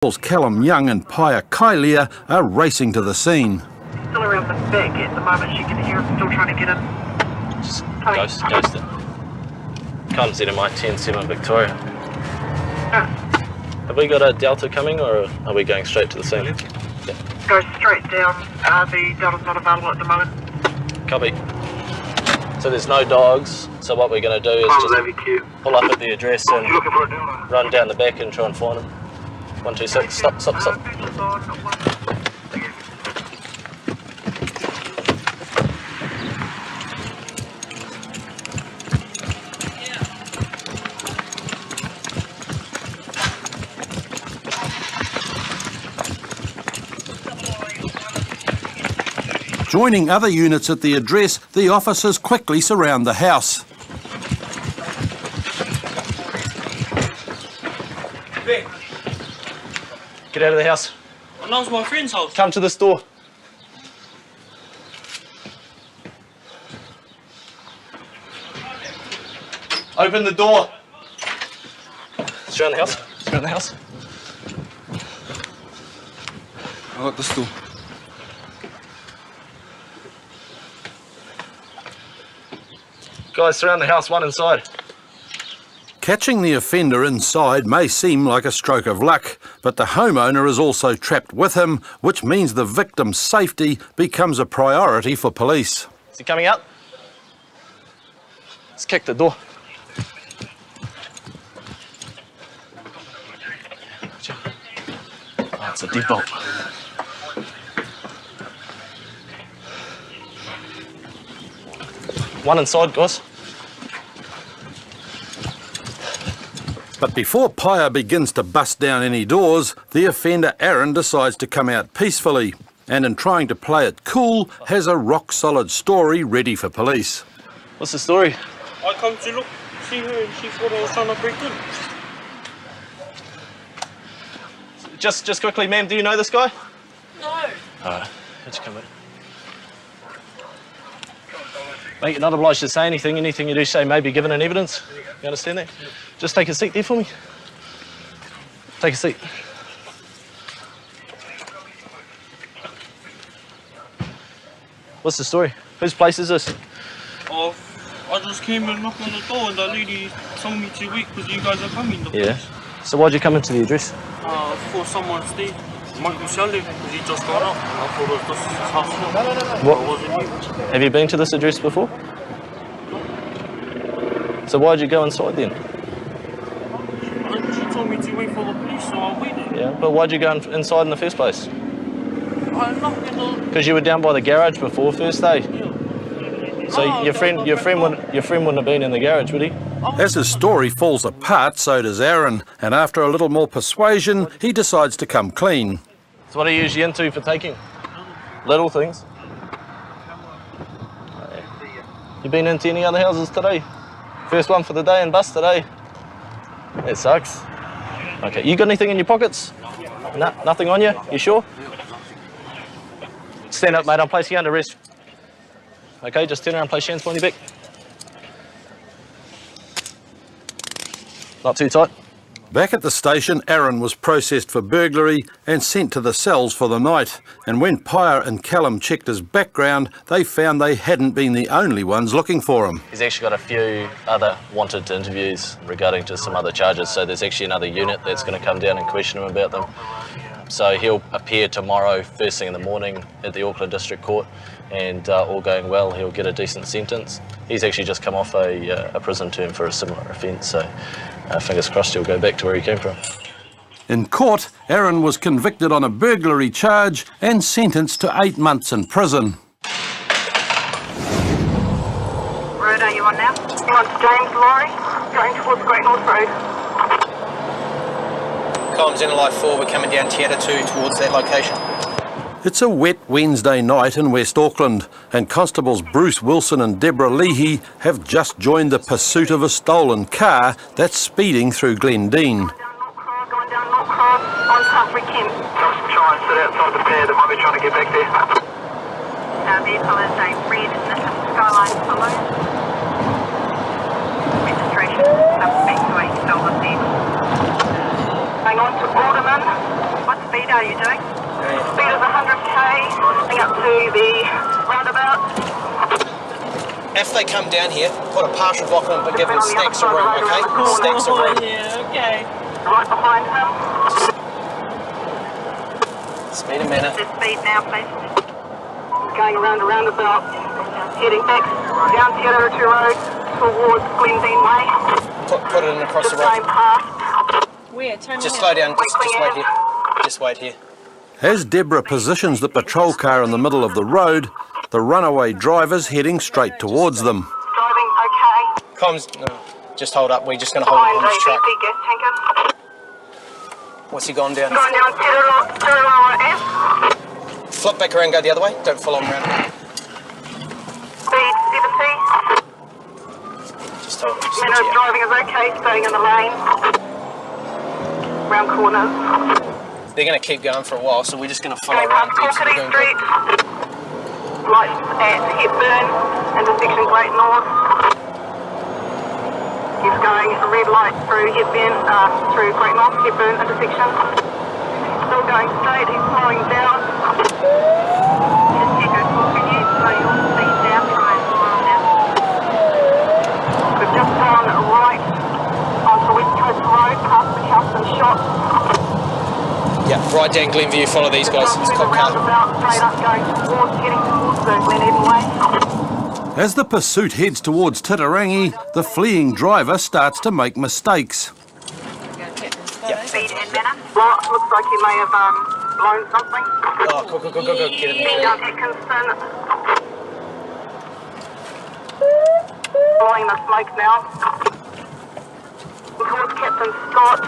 Callum Young and Paya Kailia are racing to the scene. Still around the back at the moment. She can hear him still trying to get in. Just ghost it. Can't see to my 10-7 Victoria. Have we got a Delta coming, or are we going straight to the scene? Yeah. Go straight down. The Delta's not available at the moment. Copy. So there's no dogs, so what we're going to do is just pull up at the address and run down the back and try and find them. 126, stop. Joining other units at the address, the officers quickly surround the house. Get out of the house. And that was my friend's house. Come to this door. Open the door. Surround the house. Surround the house. I got this door. Guys, surround the house, one inside. Catching the offender inside may seem like a stroke of luck, but the homeowner is also trapped with him, which means the victim's safety becomes a priority for police. Is he coming out? Let's kick the door. Oh, it's a deadbolt. One inside, guys. But before Paya begins to bust down any doors, the offender Aaron decides to come out peacefully, and in trying to play it cool, has a rock-solid story ready for police. What's the story? I come to look, see her, and she thought I was trying to break in. Just quickly, ma'am, do you know this guy? No. Alright, how'd you come in? Mate, you're not obliged to say anything. Anything you do say may be given in evidence. You understand that? Just take a seat there for me. Take a seat. What's the story? Whose place is this? Oh, I just came and knocked on the door and the lady told me to wait because you guys are coming. Yeah. So why'd you come into the address? For someone stayed. Michael Shelley, because he just got up. I thought it was just his house. What? It wasn't you. Have you been to this address before? So why'd you go inside then? She told me to wait for the police, so I waited. Yeah, but why'd you go inside in the first place? I knocked in the... Because you were down by the garage before first day. Yeah. So your friend wouldn't have been in the garage, would he? As his story falls apart, so does Aaron, and after a little more persuasion, he decides to come clean. So what are you usually into for taking? Little things. You been into any other houses today? First one for the day and bus today. It sucks. Okay, you got anything in your pockets? No, nothing on you? You sure? Stand up, mate. I'm placing you under arrest. Okay, just turn around, place your hands behind your back. Not too tight. Back at the station, Aaron was processed for burglary and sent to the cells for the night. And when Paya and Callum checked his background, they found they hadn't been the only ones looking for him. He's actually got a few other wanted interviews regarding to some other charges, so there's actually another unit that's going to come down and question him about them. So he'll appear tomorrow, first thing in the morning, at the Auckland District Court, and all going well, he'll get a decent sentence. He's actually just come off a prison term for a similar offence, so fingers crossed he'll go back to where he came from. In court, Aaron was convicted on a burglary charge and sentenced to 8 months in prison. Road, are you on now? You on to James Laurie, going towards Great North Road. Columns in Life 4, we're coming down Te Ata 2 towards that location. It's a wet Wednesday night in West Auckland, and Constables Bruce Wilson and Deborah Leahy have just joined the pursuit of a stolen car that's speeding through Glendine. Going down North Cross on Humphrey Kemp. Just try and sit outside the pair that might be trying to get back there. Vehicle is a red Nissan Skyline Saloon. Registration suspect to a stolen vehicle. Hang on to Alderman. are you doing? Speed is 100k, heading up to the roundabout. If they come down here, put a partial block on but give them stacks of room, okay? Stacks of room. Yeah, okay. Right behind him. Speed a minute. Just speed now, please. Going around a roundabout, heading back down Te 2 Road towards Glendine Way. Put it in across Just the road. going past. Where? Turn Just around. slow down, just wait here. Just wait here. As Deborah positions the patrol car in the middle of the road, the runaway driver's heading straight towards them. Driving okay. Comms, no, just hold up. We're just going to hold it Behind on this truck. ABP gas tanker. What's he gone down? Going down Te F. Flip back around, go the other way. Don't follow him around. Speed 70. Just hold it. Manner of driving is okay, staying in the lane. Round corners. They're going to keep going for a while, so we're just going to follow Going around. past We're Cockatee gonna Street. Lights at Hepburn, intersection Great North. Keeps going, red light through Hepburn, through Great North, Hepburn intersection. Still going straight, he's slowing down. Just check it, can you slow your speed down, try and slow down. We've just gone right onto West Coast Road, past the Calston Shop. Yeah, right down Glenview, follow these guys. It's called car. Straight up going towards, heading towards the Glen Way. As the pursuit heads towards Titirangi, the fleeing driver starts to make mistakes. Speed and manner. Well, looks like he may have blown something. Oh, go, get in Speed there. down Atkinson. Blowing the smoke now. Towards Captain Scott.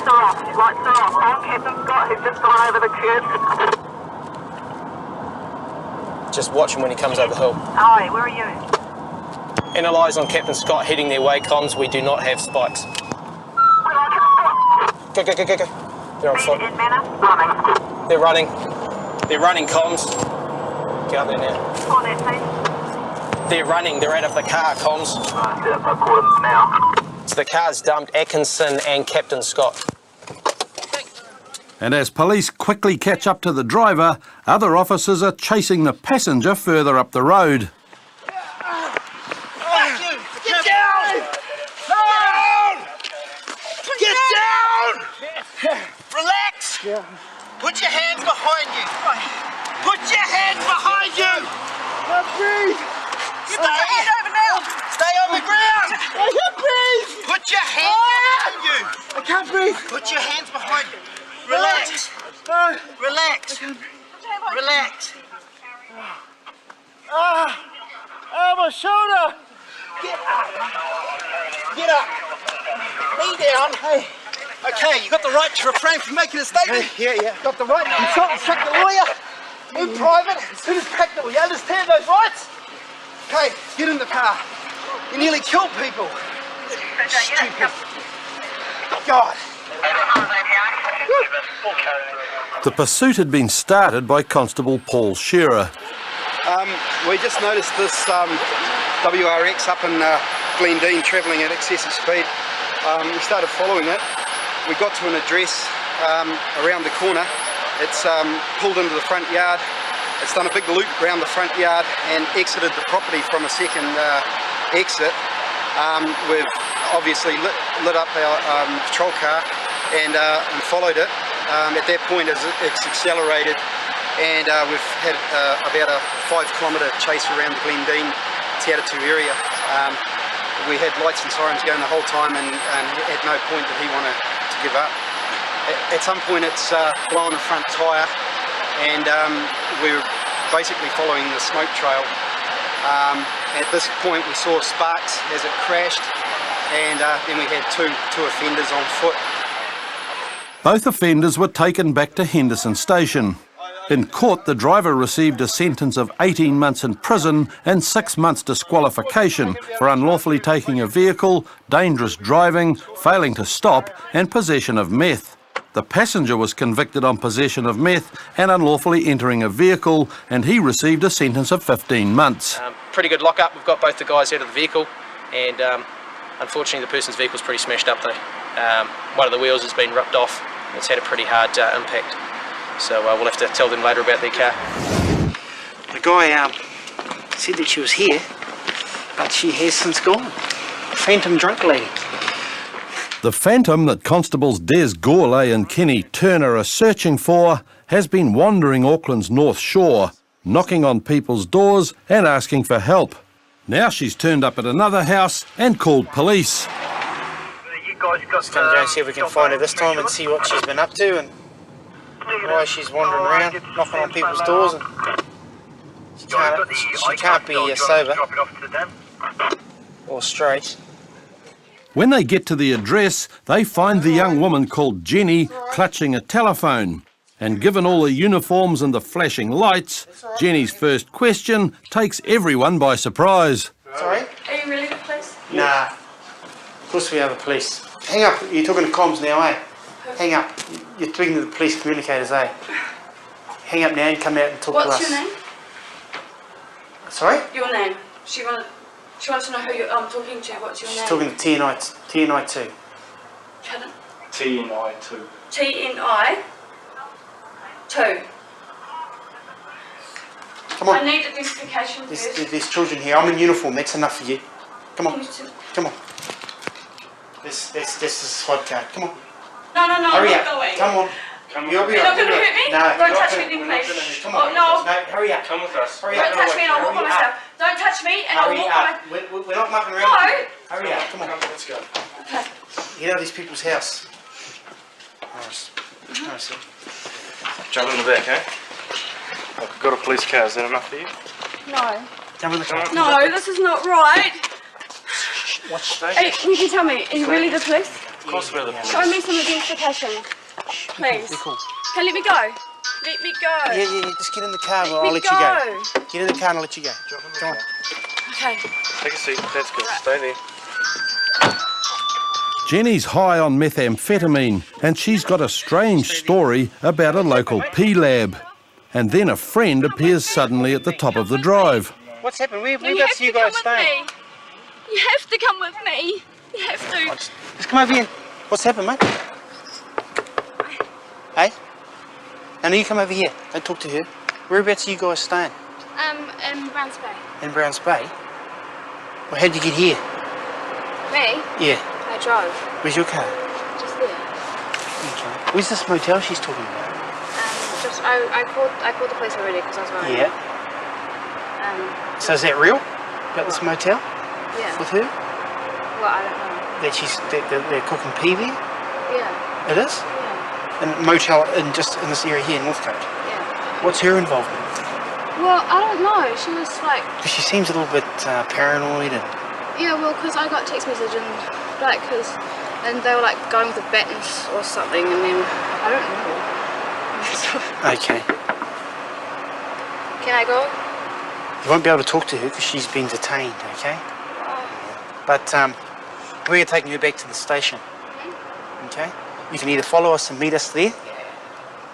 Off. Lights are off. On Captain Scott, who's just gone over the curb. Just watch him when he comes over the hill. Hi, where are you? Analyse on Captain Scott heading their way, comms. We do not have spikes. We're on Captain Scott. Go. They're on Speed foot. and manner. Running. They're running. They're running, comms. Get up there now. On that, please. They're running. They're out of the car, comms. Yeah, no coordinates now. So the car's dumped Atkinson and Captain Scott. And as police quickly catch up to the driver, other officers are chasing the passenger further up the road. Get down! Down! Get down! Relax! Put your hands behind you. Put your hands behind you! Breathe! Get the hand over now! Stay on the ground! I can't breathe! Put your hands behind you! I can't breathe! Put your hands behind you. Relax. Relax. Relax. My shoulder. Get up. Get up. Knee down. Hey. Okay, you got the right to refrain from making a statement. Yeah. Got the right to consult and instruct the lawyer in private as soon as practical. You understand those rights? Okay, get in the car. You nearly killed people. Stupid. God. The pursuit had been started by Constable Paul Shearer. We just noticed this WRX up in Glendine travelling at excessive speed. We started following it. We got to an address around the corner. It's pulled into the front yard. It's done a big loop around the front yard and exited the property from a second exit. We've obviously lit up our patrol car and followed it. At that point it's accelerated, and we've had about a 5-kilometre chase around the Glendine Te 2 area. We had lights and sirens going the whole time, and at no point did he want to give up. At some point it's blown the front tyre, and we were basically following the smoke trail. At this point we saw sparks as it crashed, and then we had two offenders on foot. Both offenders were taken back to Henderson Station. In court, the driver received a sentence of 18 months in prison and 6 months disqualification for unlawfully taking a vehicle, dangerous driving, failing to stop and possession of meth. The passenger was convicted on possession of meth and unlawfully entering a vehicle, and he received a sentence of 15 months. Pretty good lock-up. We've got both the guys out of the vehicle, and unfortunately the person's vehicle's pretty smashed up though. One of the wheels has been ripped off. It's had a pretty hard impact. So we'll have to tell them later about their car. The guy said that she was here, but she has since gone. Phantom drunk lady. The phantom that Constables Des Gourlay and Kenny Turner are searching for has been wandering Auckland's North Shore, knocking on people's doors and asking for help. Now she's turned up at another house and called police. Let's come down and see if we can find her this time and see what she's been up to and why she's wandering around, knocking on people's doors. And she can't be sober or straight. When they get to the address, they find the young woman called Jenny clutching a telephone. And given all the uniforms and the flashing lights, Jenny's first question takes everyone by surprise. Sorry? Are you really the police? Nah. Of course we are the police. Hang up. You're talking to comms now, eh? Hang up. You're speaking to the police communicators, eh? Hang up now and come out and talk to us. What's your name? Sorry? Your name. She wants to know who I'm talking to. What's your name? She's talking to TNI2. Pardon? TNI2. TNI 2. Come on. I need identification first. There's children here. I'm in uniform. That's enough for you. Come on. Come on. This is the SWAT card. Come on. No, Hurry I'm up. not going. Come on. You're not going to hurt me? No. Don't touch me then, please. Come on. No. Hurry up. Come with us. Hurry Don't up. touch me and I'll walk by myself. Don't touch me and I'll Hurry walk by up. We're not mucking around. No. Hurry up. Come on. Let's go. Okay. Get out of these people's house. Nice. Jump in the back, eh? I've got a police car. Is that enough for you? No. Jump in the car. No, this is not right. Watch Hey, you can tell me, are you really the police? Of course we're the police. Show me some identification, please. Be cool. Okay, let me go. Let me go. Yeah. Just get in the car. Let I'll me let you go. go. Get in the car and I'll let you go. Come on. Okay. Take a seat. That's good. Stay there. Jenny's high on methamphetamine and she's got a strange story about a local P-lab. And then a friend appears suddenly at the top of the drive. What's happened? You Whereabouts have are you to come guys with staying? me. You have to come with me. You have to. Just come over here. What's happened, mate? Hey? Now you come over here. Don't talk to her. Whereabouts are you guys staying? In Browns Bay. In Browns Bay? Well, how'd you get here? Me? Yeah. I drove. Where's your car? Just there. Okay. Where's this motel she's talking about? I called the police already because I was worried. Yeah. So is that real? About this motel? Yeah. With her? Well, I don't know. That they're cooking pee there? Yeah. It is? Yeah. And a motel in this area here in Northcote. Yeah. What's her involvement? Well, I don't know. She was like, Because she seems a little bit paranoid and... yeah, well, because I got text message and like, and they were like going with a bat or something, and then I don't know. Okay. Can I go? You won't be able to talk to her because she's been detained, okay? But we're taking her back to the station, okay? You can either follow us and meet us there,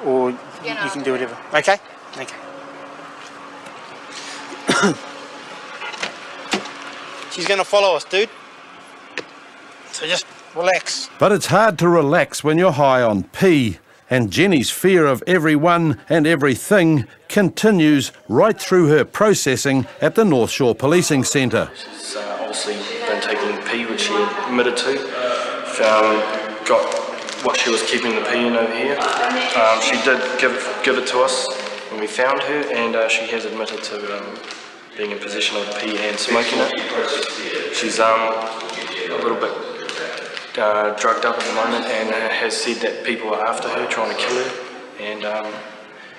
or you can do whatever, okay? Okay. She's going to follow us, dude. So just relax. But it's hard to relax when you're high on P, and Jenny's fear of everyone and everything continues right through her processing at the North Shore Policing Centre. She's obviously been taking P, which she admitted to. Got what she was keeping the P in over here. She did give it to us when we found her, and she has admitted to being in possession of the P and smoking it. She's a little bit drugged up at the moment and has said that people are after her, trying to kill her, and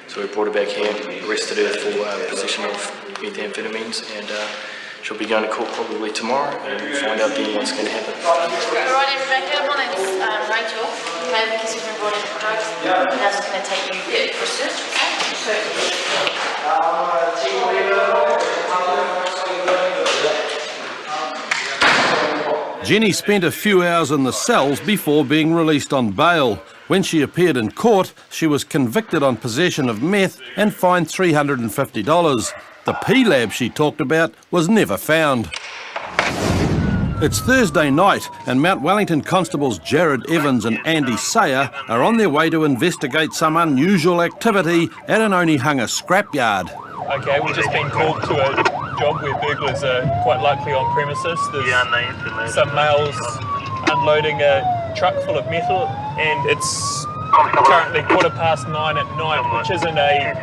so we brought her back here and arrested her for possession of methamphetamines, and she'll be going to court probably tomorrow and find out then what's going to happen. Alright, Rebecca, my name is Rachel. You may have considered brought in for drugs, and that's just going to take you for search, okay? Jenny spent a few hours in the cells before being released on bail. When she appeared in court, she was convicted on possession of meth and fined $350. The P-lab she talked about was never found. It's Thursday night and Mount Wellington constables Jared Evans and Andy Sayer are on their way to investigate some unusual activity at an Onehunga scrapyard. Okay, we've just been called to a job where burglars are quite likely on premises. There's some males unloading a truck full of metal, and it's currently 9:15 at night, which isn't a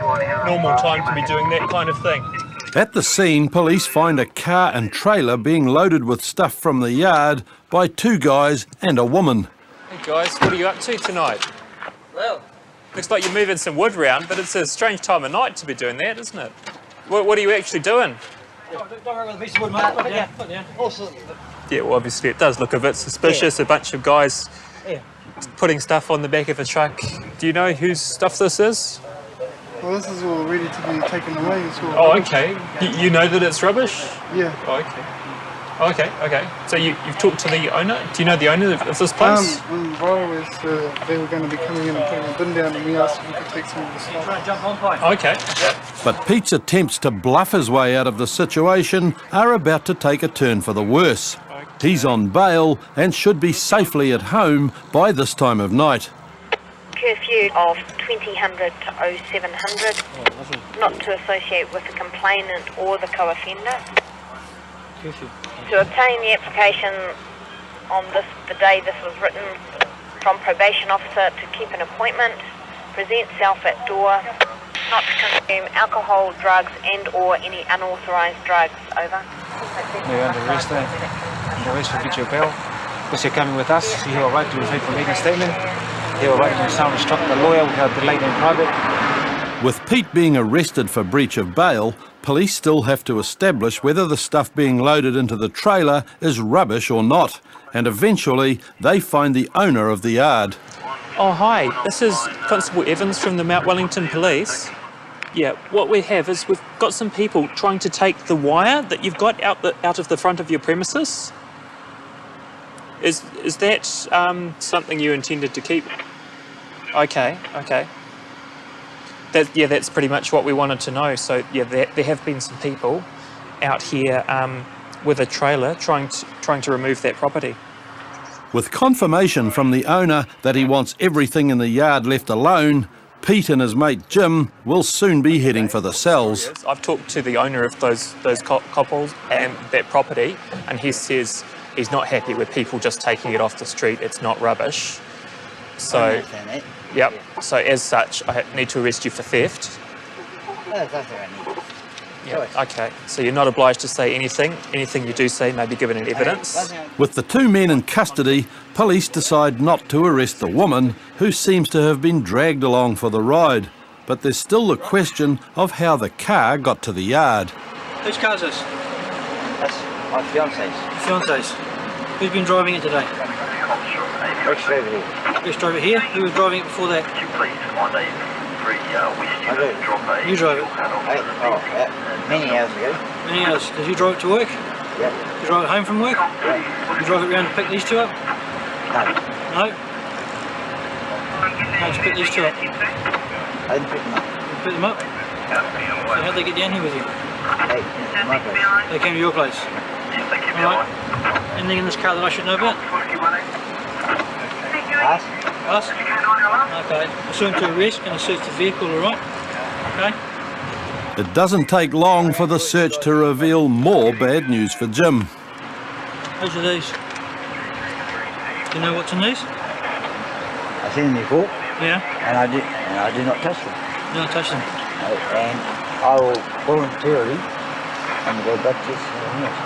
normal time to be doing that kind of thing. At the scene, police find a car and trailer being loaded with stuff from the yard by two guys and a woman. Hey guys, what are you up to tonight? Well, looks like you're moving some wood around, but it's a strange time of night to be doing that, isn't it? What are you actually doing? don't worry with a piece of wood, mate. Put it down. Also, Yeah, well, obviously it does look a bit suspicious. A bunch of guys putting stuff on the back of a truck. Do you know whose stuff this is? Well, this is all ready to be taken away. It's all Oh, okay. You know that it's rubbish? Yeah. Oh, okay. Okay. So you've talked to the owner? Do you know the owner of this place? When Vara was, they were going to be coming in and putting a bin down, and we asked if we could take some of the stuff. try and jump on pipe. Okay. But Pete's attempts to bluff his way out of the situation are about to take a turn for the worse. He's on bail and should be safely at home by this time of night. Curfew of 2000 to 0700, not to associate with the complainant or the co-offender. To obtain the application on the day this was written from probation officer to keep an appointment, present self at door, not to consume alcohol, drugs and or any unauthorised drugs. Over. You're under arrest there. Under arrest for breach of bail. Because you're coming with us, you have a right to refrain from making a statement. You have a right to sound instruct the lawyer without delay in private. With Pete being arrested for breach of bail, police still have to establish whether the stuff being loaded into the trailer is rubbish or not, and eventually they find the owner of the yard. Oh, hi. This is Constable Evans from the Mount Wellington Police. Yeah, what we have is we've got some people trying to take the wire that you've got out of the front of your premises. Is that something you intended to keep? Okay. That's pretty much what we wanted to know. So yeah, there have been some people out here with a trailer trying to remove that property. With confirmation from the owner that he wants everything in the yard left alone, Pete and his mate Jim will soon be heading for the cells. I've talked to the owner of those couples and that property, and he says he's not happy with people just taking it off the street. It's not rubbish. So, yep. So as such, I need to arrest you for theft. Yeah. Okay. So you're not obliged to say anything. Anything you do say may be given in evidence. With the two men in custody, police decide not to arrest the woman, who seems to have been dragged along for the ride. But there's still the question of how the car got to the yard. Whose car is this? That's my fiance's. Fiance's. Who's been driving it today? Rex drove it here. Rex drove it here? Who was driving it before that? You drove it? Many hours ago. Many hours. Did you drive it to work? Yep. Did you drive it home from work? Yeah. You drive it around to pick these two up? No. No? No, just pick these two up. I didn't pick them up. You pick them up? So how'd they get down here with you? My place. They came to your place? Alright. Anything in this car that I should know about? Us? Us? Okay. Assume to arrest, going to search the vehicle, alright? Okay. It doesn't take long for the search to reveal more bad news for Jim. Which are these? Do you know what's in these? I've seen them before. Yeah. And I do not touch them. You don't touch them? No, and I will voluntarily go back to this house.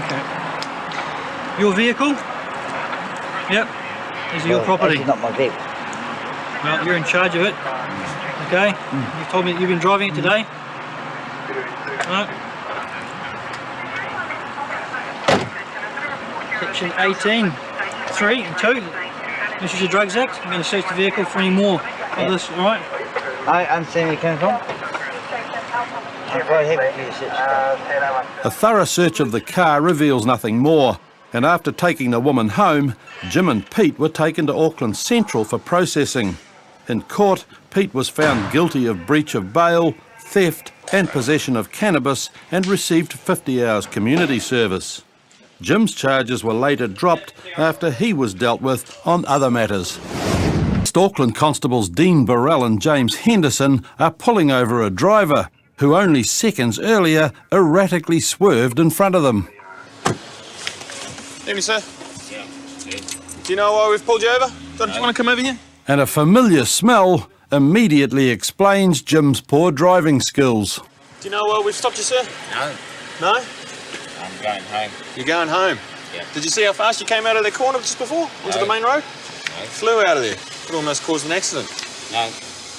Okay. Your vehicle? Yep. These are your property. Actually not my vehicle. Well, you're in charge of it. Okay. You've told me that you've been driving it today. Right. Section 18(3) and 2. This is your Drugs Act. I'm going to search the vehicle for any more of this, alright? I understand where you came from. I'm quite happy for you to search the car. A thorough search of the car reveals nothing more, and after taking the woman home, Jim and Pete were taken to Auckland Central for processing. In court, Pete was found guilty of breach of bail, theft and possession of cannabis, and received 50 hours community service. Jim's charges were later dropped after he was dealt with on other matters. Auckland constables Dean Burrell and James Henderson are pulling over a driver who only seconds earlier erratically swerved in front of them. Evening, sir. Do you know why we've pulled you over? Don't you want to come over here? And a familiar smell immediately explains Jim's poor driving skills. Do you know why we've stopped you, sir? No. No? I'm going home. You're going home? Yeah. Did you see how fast you came out of the corner just before? Into the main road? No. Flew out of there. Could almost caused an accident. No.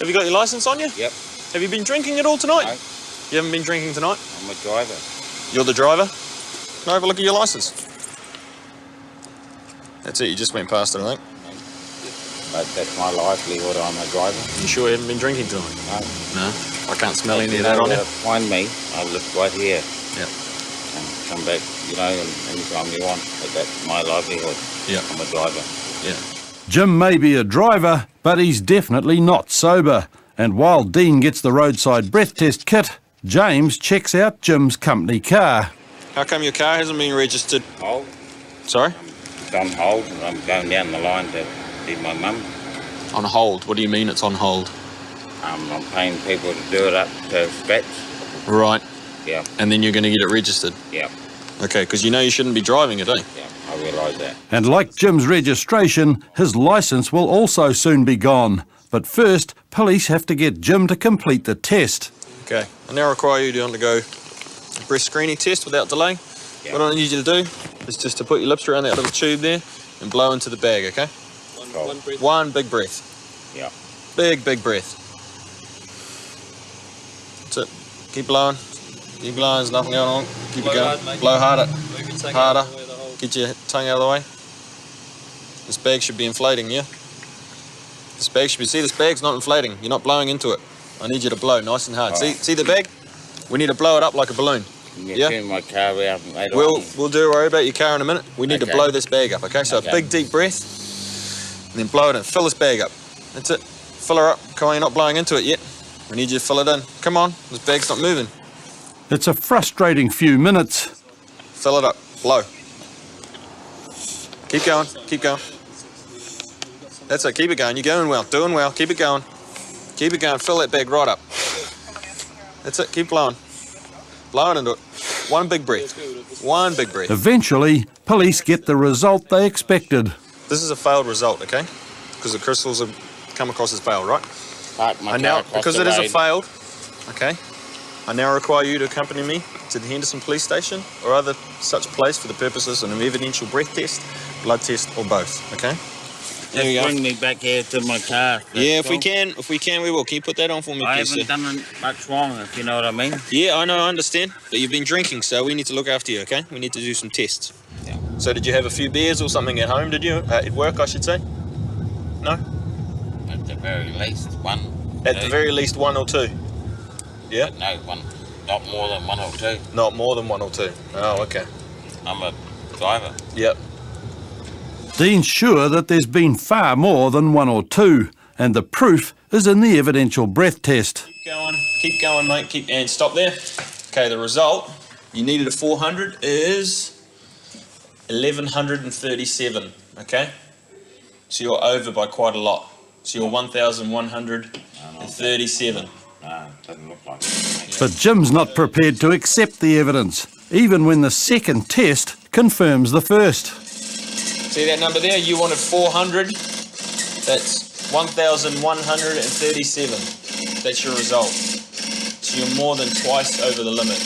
Have you got your licence on you? Yep. Have you been drinking at all tonight? No. You haven't been drinking tonight? I'm a driver. You're the driver? Can I have a look at your licence? That's it, you just went past it, I think. But that's my livelihood, I'm a driver. You sure you haven't been drinking tonight? No. No? I can't smell any of that on you. Find me, I'll live right here. Yep. And come back, you know, anytime you want. But that's my livelihood. Yeah. I'm a driver. Yeah. Jim may be a driver, but he's definitely not sober. And while Dean gets the roadside breath test kit, James checks out Jim's company car. How come your car hasn't been registered? Hold. Sorry? It's on hold and I'm going down the line to see my mum. On hold? What do you mean it's on hold? I'm paying people to do it up to scratch. Right. Yeah. And then you're going to get it registered? Yeah. Okay, because you know you shouldn't be driving it, eh? Yeah, I realise that. And like Jim's registration, his licence will also soon be gone. But first, police have to get Jim to complete the test. Okay, I now require you to undergo a breath screening test without delay. Yeah. What I need you to do is just to put your lips around that little tube there and blow into the bag, okay? One breath. One big breath. Yeah. Big breath. That's it. Keep blowing. Keep blowing, there's nothing going on. Keep it going. Blow harder. Harder. Get your tongue out of the way. This bag should be inflating, yeah? This bag should be, see, this bag's not inflating. You're not blowing into it. I need you to blow nice and hard. Right. See the bag? We need to blow it up like a balloon. Can you Yeah? turn my car out later We'll on? worry about your car in a minute. We need to Okay. blow this bag up, okay? So Okay. a big deep breath, and then blow it in. Fill this bag up. That's it. Fill her up. Come on, you're not blowing into it yet. We need you to fill it in. Come on, this bag's not moving. It's a frustrating few minutes. Fill it up. Blow. Keep going. Keep going. That's it. Keep it going. You're going well. Doing well. Keep it going. Keep it going. Fill that bag right up. That's it. Keep blowing. Blowing into it. One big breath. One big breath. Eventually, police get the result they expected. This is a failed result, okay? Because the crystals have come across as failed, right? Park my And car now, across because the it is a road. failed, okay, I now require you to accompany me to the Henderson Police Station or other such place for the purposes of an evidential breath test, blood test, or both, okay? There we Just go. bring me back here to my car. Yeah, if That's we all. can, we will. Can you put that on for me, I please, haven't sir? done much wrong, if you know what I mean. Yeah, I know, I understand. But you've been drinking, so we need to look after you, okay? We need to do some tests. Yeah. So did you have a few beers or something at home, did you? At work, I should say? No? At the very least, one. At the very least, one or two? Yeah? But no, one. Not more than one or two. Not more than one or two. Oh, okay. I'm a driver. Yep. Dean's sure that there's been far more than one or two, and the proof is in the evidential breath test. Keep going, mate. And stop there. Okay, the result you needed a 400 is 1137. Okay, so you're over by quite a lot. So you're 1,137. No, doesn't look like it. But Jim's not prepared to accept the evidence, even when the second test confirms the first. See that number there? You wanted 400. That's 1,137. That's your result. So you're more than twice over the limit.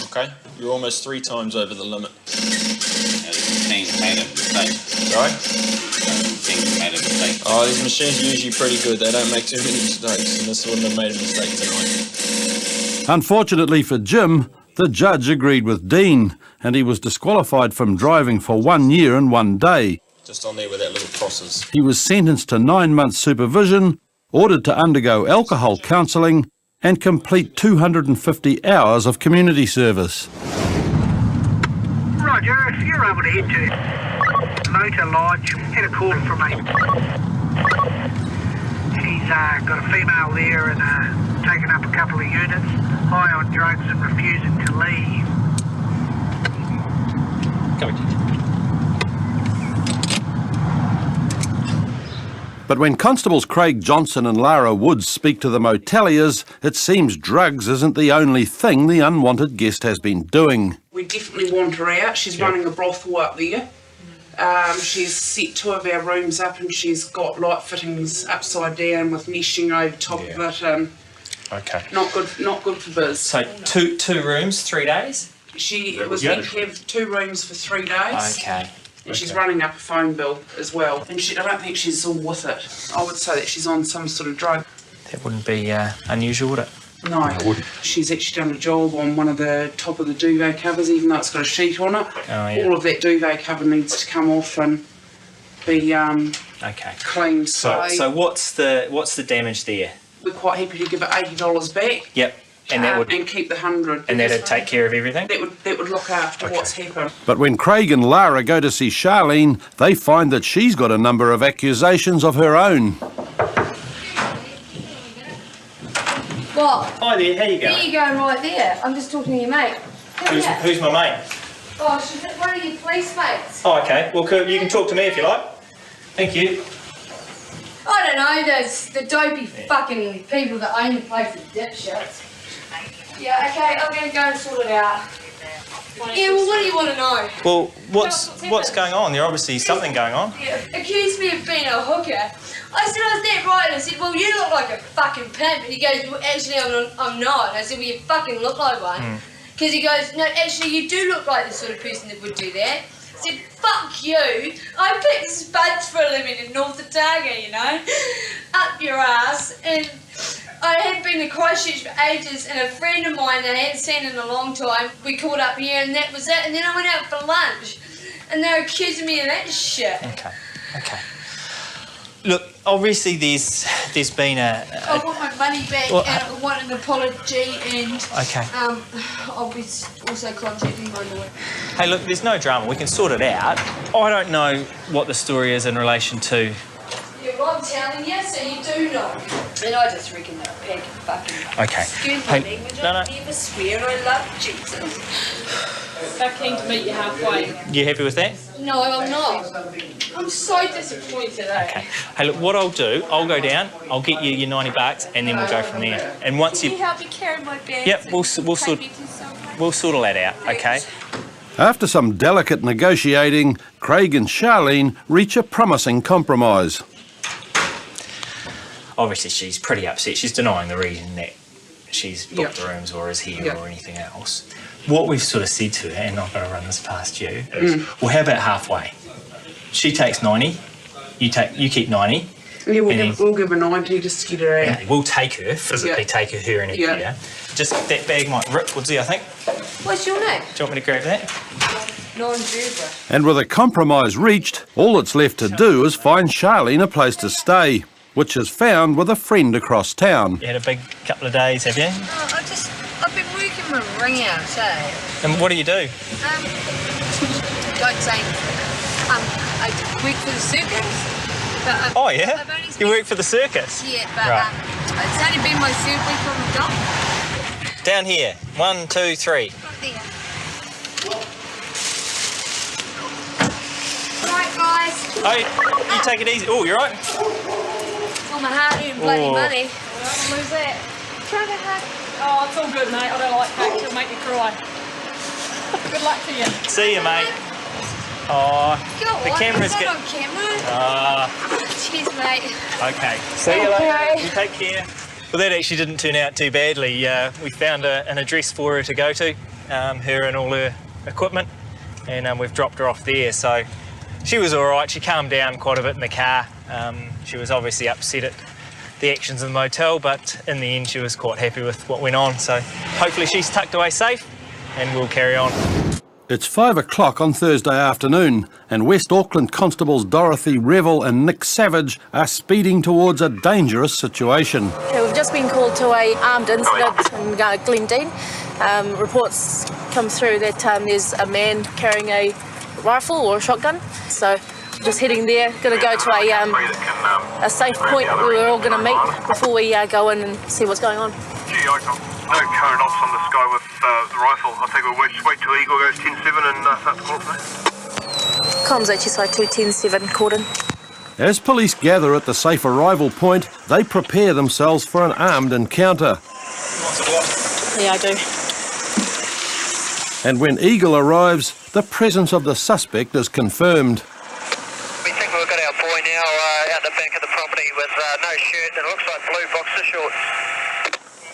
Okay? You're almost 3 times over the limit. The machine made a mistake. Sorry? The machine made a mistake. Oh, these machines are usually pretty good. They don't make too many mistakes, and this wouldn't have made a mistake tonight. Unfortunately for Jim, the judge agreed with Dean, and he was disqualified from driving for 1 year and 1 day. Just on there with that little crosses. He was sentenced to 9 months supervision, ordered to undergo alcohol counselling, and complete 250 hours of community service. Roger, if you're able to head to Motor Lodge, had a call from a... She's got a female there and taken up a couple of units, high on drugs and refusing to leave. Come here. But when Constables Craig Johnson and Lara Woods speak to the moteliers, it seems drugs isn't the only thing the unwanted guest has been doing. We definitely want her out. She's running a brothel up there. She's set 2 of our rooms up and she's got light fittings upside down with meshing over top of it. Okay. Not good for biz. So two rooms, 3 days? She was meant to have 2 rooms for 3 days. Okay. And she's running up a phone bill as well. And I don't think she's all with it. I would say that she's on some sort of drug. That wouldn't be unusual, would it? No. She's actually done a job on one of the top of the duvet covers, even though it's got a sheet on it. Oh, yeah. All of that duvet cover needs to come off and be cleaned. So what's the damage there? We're quite happy to give it $80 back. Yep. And that would and keep the 100. And that'd take care of everything? That would look after what's happened. But when Craig and Lara go to see Charlene, they find that she's got a number of accusations of her own. What? Hi there, how you going? Where are you going right there? I'm just talking to your mate. Who's my mate? Oh, she's one of your police mates. Oh, okay. Well, you can talk to me if you like. Thank you. I don't know, there's the dopey fucking people that own the place are dipshits. Yeah, okay, I'm gonna go and sort it out. Yeah, well, what do you want to know? Well, what's going on? There's obviously something going on. Yeah, accused me of being a hooker. I said I was that right, and I said, well, you look like a fucking pimp. And he goes, well, actually, I'm not. And I said, well, you fucking look like one. Because he goes, no, actually, you do look like the sort of person that would do that. I said, fuck you. I picked spuds for a living in North Otago, you know. Up your ass. And I had been to Christchurch for ages, and a friend of mine that I hadn't seen in a long time, we caught up here, and that was it. And then I went out for lunch, and they're accusing me of that shit. Okay. Look, obviously there's been a I want my money back, and I want an apology, and I'll be also contacting my lawyer. Hey, look, there's no drama. We can sort it out. I don't know what the story is in relation to. Yeah, well, I'm telling you, so you do know. And I just reckon they're a pack of fucking... Okay. Excuse my language, I never swear, I love Jesus. They're keen to meet you halfway. You happy with that? No, I'm not. I'm so disappointed, Okay. Hey, look, what I'll do, I'll go down, I'll get you your $90, and then we'll go from there. And once Can you help me carry my bag? Yep, we'll sort all that out, okay? After some delicate negotiating, Craig and Charlene reach a promising compromise. Obviously, she's pretty upset. She's denying the reason that she's booked the rooms or is here or anything else. What we've sort of said to her, and I'm going to run this past you, is, well, how about halfway? She takes 90, you keep 90. Yeah, we'll give her 90 just to get her out. Yeah, we'll take her, physically take her in a gear. Just that bag might rip, Woodsy, I think. What's your name? Do you want me to grab that? Non-Juba. And with a compromise reached, all that's left to do is find Charlene a place to stay, which is found with a friend across town. You had a big couple of days, have you? Oh, I've been working my ring out, eh? And what do you do? Don't say anything. I work for the circus. But, Oh, yeah? You work for the circus? Yeah, but Right. it's only been my third week on the job. Down here. 1, 2, 3. Right, guys. Oh, you take it easy. Oh, you're right. All my hard-earned bloody Oh. money. Lose that. Try to hug. Oh, it's all good, mate. I don't like cake. It'll make me cry. Good luck to you. See you, mate. Oh, Go the on, camera's is that get. on camera? Cheers, mate. Okay. See you later. You take care. Well, that actually didn't turn out too badly. We found an address for her to go to, her and all her equipment, and we've dropped her off there. So she was all right. She calmed down quite a bit in the car. She was obviously upset at the actions in the motel, but in the end she was quite happy with what went on. So hopefully she's tucked away safe, and we'll carry on. It's 5 o'clock on Thursday afternoon, and West Auckland Constables Dorothy Revel and Nick Savage are speeding towards a dangerous situation. Okay, we've just been called to a armed incident in Glendine. Reports come through that there's a man carrying a rifle or a shotgun. So just heading there, going to go to a safe point where we're all going to meet before we go in and see what's going on. No current ops on the sky with the rifle. I think we'll just wait till Eagle goes 10-7 and start the call for that. Comms HSI 210-7, Corden. As police gather at the safe arrival point, they prepare themselves for an armed encounter. Yeah, I do. And when Eagle arrives, the presence of the suspect is confirmed. We think we've got our boy now out the back of the property with no shirt and it looks like blue boxer shorts.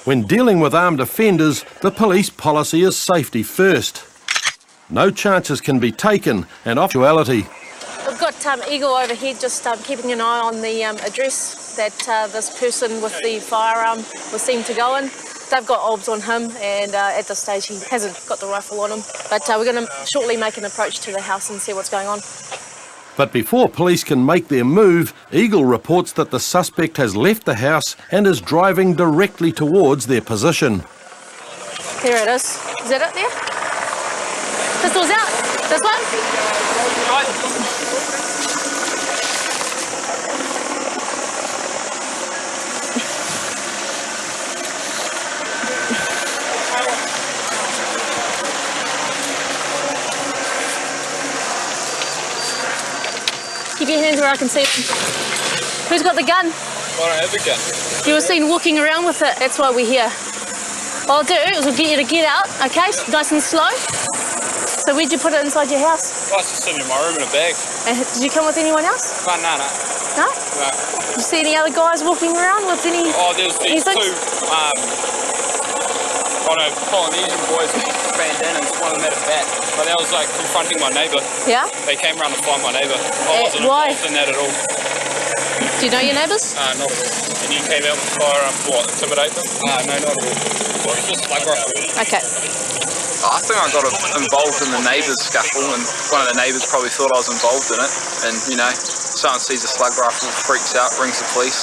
When dealing with armed offenders, the police policy is safety first. No chances can be taken, and actuality. We've got Eagle overhead just keeping an eye on the address that this person with the firearm was seen to go in. They've got obs on him, and at this stage he hasn't got the rifle on him. But we're going to shortly make an approach to the house and see what's going on. But before police can make their move, Eagle reports that the suspect has left the house and is driving directly towards their position. There it is. Is that it there? Pistol's out. This one? Keep your hands where I can see them. Who's got the gun? I don't have a gun. You were seen walking around with it. That's why we're here. What I'll do is we'll get you to get out, okay? Nice and slow. So where'd you put it inside your house? I was just sitting in my room in a bag. And did you come with anyone else? No. No? No. Did you see any other guys walking around with any? Oh, there's these anything? two Polynesian boys with bandanas. One of them had a bat, but they was like confronting my neighbour. Yeah? They came around to find my neighbour. I wasn't why? involved in that at all. Do you know your neighbours? Not at all. And you came out with fire what, intimidate them? No, not at all. Well, it's just like Okay. I think I got involved in the neighbours scuffle, and one of the neighbours probably thought I was involved in it. And, you know, someone sees a slug rifle, freaks out, rings the police.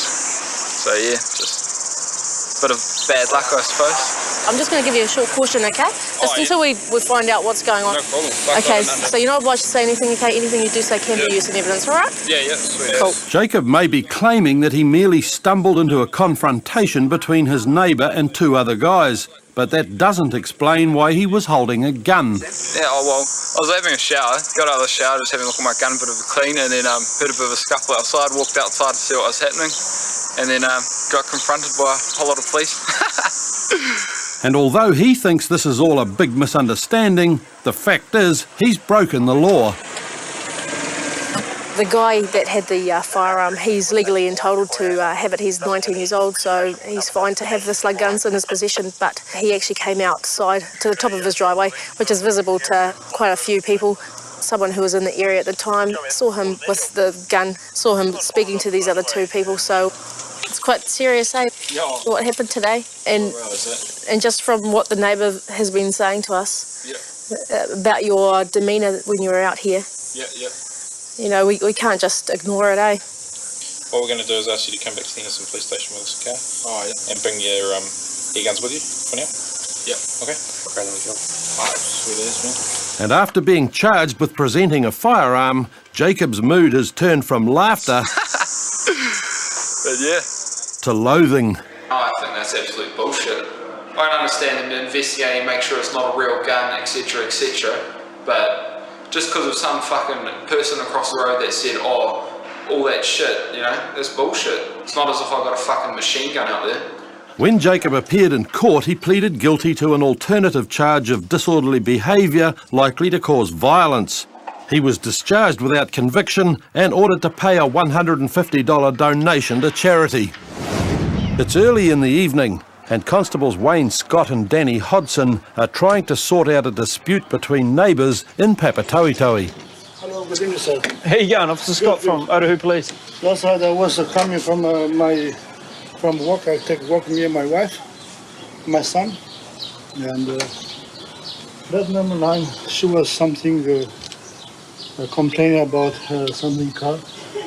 So, yeah, just a bit of bad luck, I suppose. I'm just going to give you a short caution, okay? Just until we find out what's going on. No problem. Okay, so you're not obliged to say anything, okay? Anything you do say can be used in evidence, all right? Yeah, sweet. Cool. Jacob may be claiming that he merely stumbled into a confrontation between his neighbour and two other guys, but that doesn't explain why he was holding a gun. Yeah, well, I was having a shower, got out of the shower, just having a look at my gun, a bit of a clean, and then heard a bit of a scuffle outside, walked outside to see what was happening, and then got confronted by a whole lot of police. And although he thinks this is all a big misunderstanding, the fact is he's broken the law. The guy that had the firearm, he's legally entitled to have it. He's 19 years old, so he's fine to have the slug guns in his possession, but he actually came outside to the top of his driveway, which is visible to quite a few people. Someone who was in the area at the time saw him with the gun, saw him speaking to these other two people, so it's quite serious, eh? What happened today. And just from what the neighbour has been saying to us about your demeanour when you were out here, you know, we can't just ignore it, eh? What we're going to do is ask you to come back to the Henderson police station with us, okay? Oh, yeah. And bring your e-guns with you for now? Yeah. Okay. Okay, then we go. Alright, sweet as, man. And after being charged with presenting a firearm, Jacob's mood has turned from laughter to loathing. I think that's absolute bullshit. I can understand them investigating, make sure it's not a real gun, etc, but just because of some fucking person across the road that said, oh, all that shit, you know, that's bullshit. It's not as if I got a fucking machine gun out there. When Jacob appeared in court, he pleaded guilty to an alternative charge of disorderly behaviour likely to cause violence. He was discharged without conviction and ordered to pay a $150 donation to charity. It's early in the evening, and Constables Wayne Scott and Danny Hodson are trying to sort out a dispute between neighbours in Papatoetoe. Hello, good evening, sir. How you going? Officer Scott from Otahu Police. Last night I was coming from from work. I take work me and my wife, my son, and that number 9, she was something complaining about something car,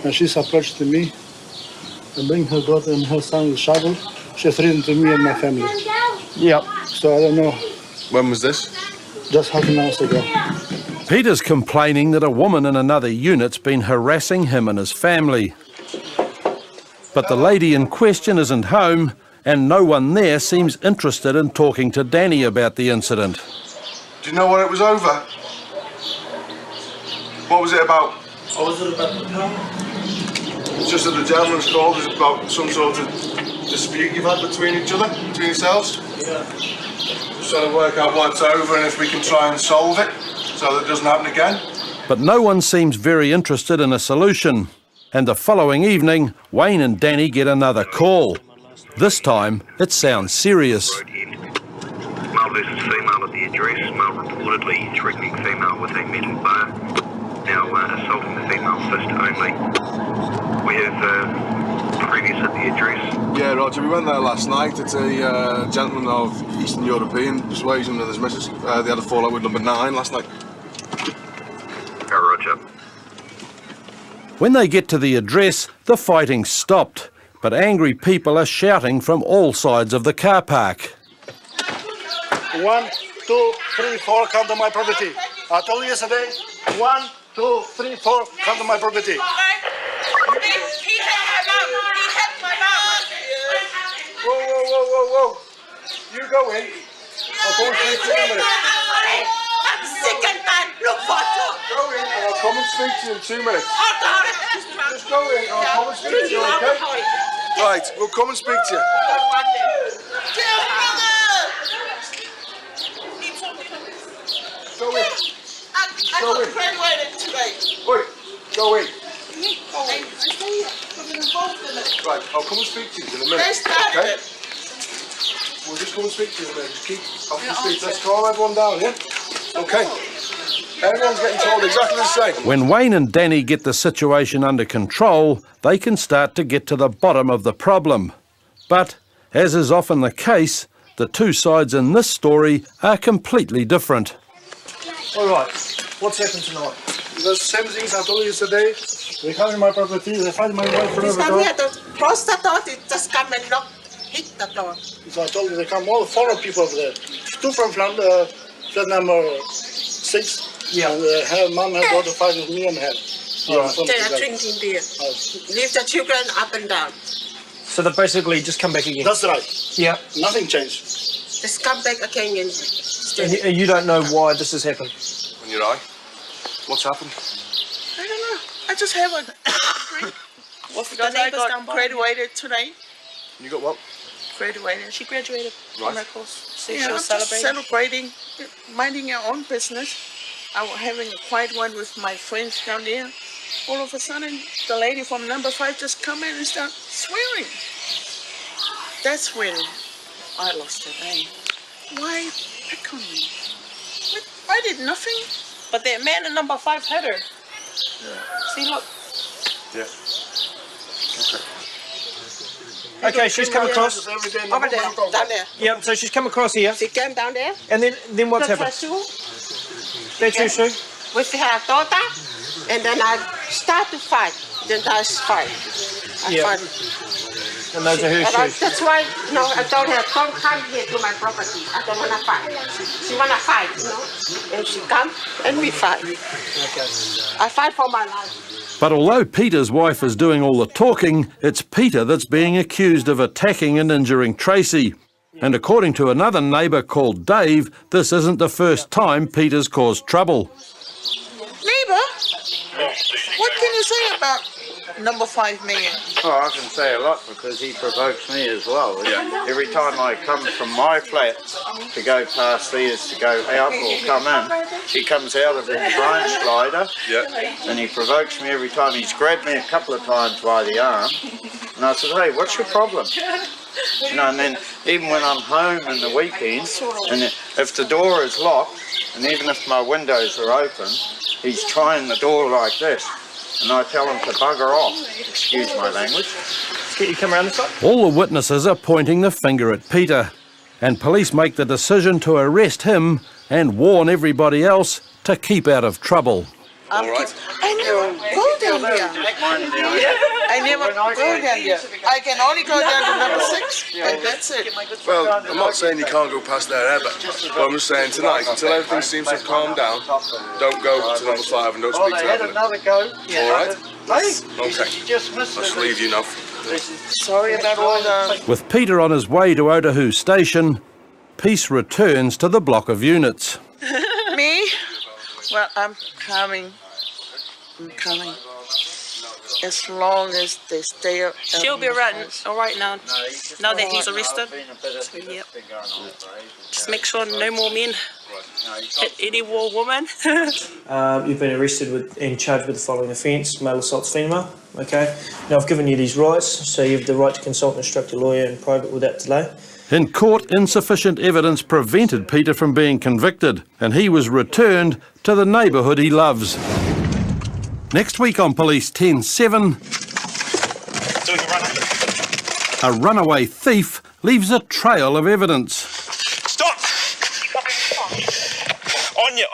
and she's approached to me and bring her daughter and her son with shovel. She threatened to me and my family. Yep. So I don't know. When was this? Just half an hour ago. Peter's complaining that a woman in another unit's been harassing him and his family. But the lady in question isn't home, and no one there seems interested in talking to Danny about the incident. Do you know what it was over? What was it about? What was it about? It's just that the gentleman's called is about some sort of dispute you've had between each other, between yourselves. Yeah. Just trying to work out what's over and if we can try and solve it so that it doesn't happen again. But no one seems very interested in a solution. And the following evening, Wayne and Danny get another call. This time, it sounds serious. Male versus female at the address. Male reportedly threatening female with a metal bar. Now assaulting the female fist only. We have previous at the address. Yeah, Roger, we went there last night. It's a gentleman of Eastern European persuasion with his missus. They had a fallout with number 9 last night. Roger. When they get to the address, the fighting stopped, but angry people are shouting from all sides of the car park. 1, 2, 3, 4, come to my property. I told you yesterday, 1, 2, 3, 4, come to my property. He hit my mom. Whoa. You go in. I'll go and speak to you in a minute. I'm sick and bad. Look for it. Go in and I'll come and speak to you in 2 minutes. Just go in and I'll come and speak to you, okay? Right, we'll come and speak to you. Go in. I got graduated today. Wait, go in. I'm involved in it. Right, I'll come and speak to you in a minute. They started Okay? it. We'll just come and speak to you in a minute. Just keep up to speed. Let's calm everyone down, yeah? Okay. Everyone's getting told exactly the same. When Wayne and Danny get the situation under control, they can start to get to the bottom of the problem. But, as is often the case, the two sides in this story are completely different. All right, what's happened tonight? The same things I told you yesterday. They come in my property, they find my wife from This the time door. we had to close the door. They just come and knock, hit the door. So I told you they come all 4 people over there. 2 from flat number 6. Yeah. And her mom and daughter fight with me and her. They are drinking beer. Leave the children up and down. So they basically just come back again? That's right. Yeah. Nothing changed. Just come back again and stay. And you don't know why this has happened? On your eye? What's happened? I don't know. I just have a drink. Because I got graduated today. You got what? Graduated. She graduated Right. from her course. So she was celebrating, minding her own business. I was having a quiet one with my friends down there. All of a sudden, the lady from number 5 just come in and start swearing. That's when I lost it. Why pick on me? I did nothing. But that man in number 5 had her. See, look. Yeah. Okay, she's come across. Over there, down there. Yeah, so she's come across here. She came down there. And then what's happened? That's your shoe? With her daughter, and then I start to fight. Then I fight. Yeah. And those are her shoes? That's why, no, I told her, don't come here to my property. I don't want to fight. She want to fight, you know. And she come, and we fight. Okay. I fight for my life. But although Peter's wife is doing all the talking, it's Peter that's being accused of attacking and injuring Tracy. And according to another neighbour called Dave, this isn't the first time Peter's caused trouble. Neighbour, what can you say about number 5 man? Oh, I can say a lot because he provokes me as well. Yeah. Every time I come from my flat to go past theirs to go out or come in, he comes out of his branch slider and he provokes me every time. He's grabbed me a couple of times by the arm and I said, hey, what's your problem? You know, and then even when I'm home in the weekends, and if the door is locked, and even if my windows are open, he's trying the door like this. And I tell him to bugger off. Excuse my language. Can you come around this side? All the witnesses are pointing the finger at Peter, and police make the decision to arrest him and warn everybody else to keep out of trouble. All right. I never go down there. I never go down there. I can only go down to number 6, and that's it. Well, I'm not saying you can't go past there ever, but I'm just saying tonight, until everything seems to have calmed down, don't go to number 5 and don't speak to had Evelyn. another go. All right? Hey, Okay. you just missed I'll just it. leave you now. Sorry about all the... With Peter on his way to Otahu Station, Peace returns to the block of units. Me? Well, I'm coming. I'm coming. As long as they stay up. She'll be all right now that he's arrested. So, yep. Just make sure no more men hit any more woman. You've been arrested and charged with the following offence: male assault female. Okay. Now I've given you these rights, so you have the right to consult and instruct your lawyer in private without delay. In court, insufficient evidence prevented Peter from being convicted, and he was returned to the neighbourhood he loves. Next week on Police 10-7, a runaway thief leaves a trail of evidence. Stop!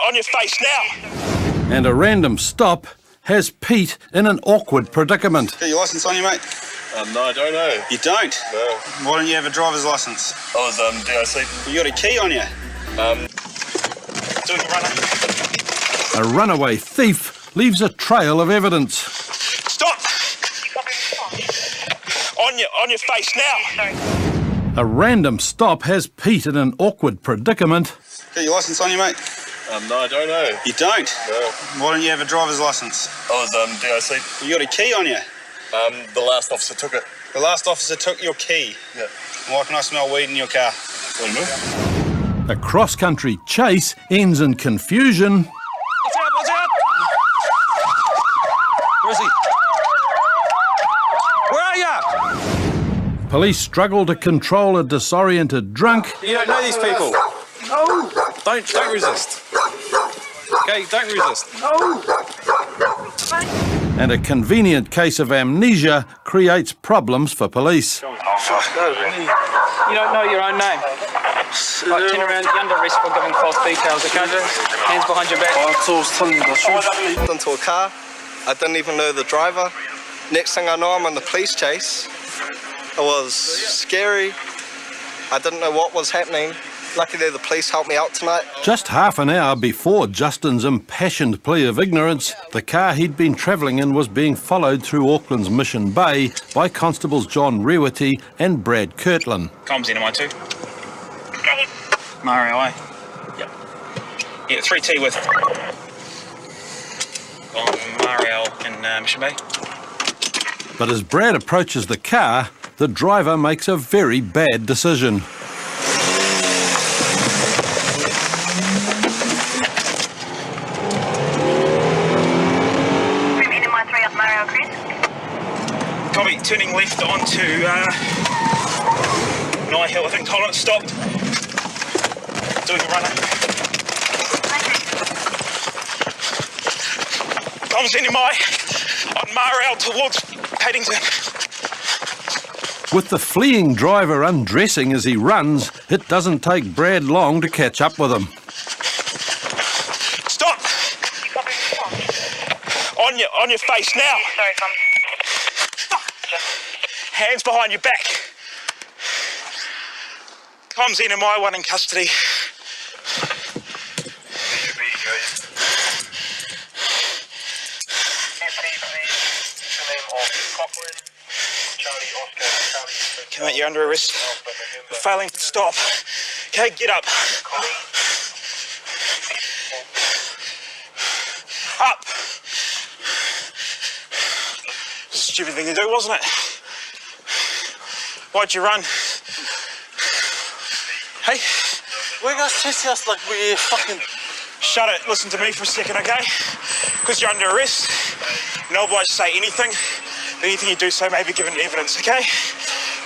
On your face now! And a random stop has Pete in an awkward predicament. Got your licence on you, mate? No, I don't know. You don't? No. Why don't you have a driver's licence? I was DIC. You got a key on you? Doing a runner. A runaway thief leaves a trail of evidence. Stop! On your face now! A random stop has Pete in an awkward predicament. Got your licence on you, mate? No, I don't know. You don't? No. Why don't you have a driver's licence? I was DIC. You got a key on you? The last officer took it. The last officer took your key? Yeah. Why can I smell weed in your car? A cross-country chase ends in confusion. Watch out! Where is he? Where are you? Police struggle to control a disoriented drunk. You don't know these people. No! Don't resist. Okay, don't resist. No! And a convenient case of amnesia creates problems for police. You don't know your own name. Right, turn around, you're under arrest for giving false details, okay? Hands behind your back. Got into a car. I didn't even know the driver. Next thing I know, I'm on the police chase. It was scary. I didn't know what was happening. Luckily, the police helped me out tonight. Just half an hour before Justin's impassioned plea of ignorance, the car he'd been travelling in was being followed through Auckland's Mission Bay by Constables John Rewati and Brad Kirtland. Comms in, am I too? Mario, aye? Yep. Yeah, 3T with... on Mario in Mission Bay. But as Brad approaches the car, the driver makes a very bad decision. Copy, turning left onto Nye Hill. I think Tolerance stopped. Doing a runner. Comms NMI on Marell towards Paddington. With the fleeing driver undressing as he runs, it doesn't take Brad long to catch up with him. Stop! On your face now! Sorry, Tom. Hands behind your back. Comms NMI, one in custody. Okay, mate, you're under arrest. Failing to stop. Okay, get up. Up. Stupid thing to do, wasn't it? Why'd you run? Hey? Why are you guys chasing us like we're fucking... Shut it. Listen to me for a second, okay? Because you're under arrest. You're not obliged to say anything. Anything you do say may be given evidence, okay?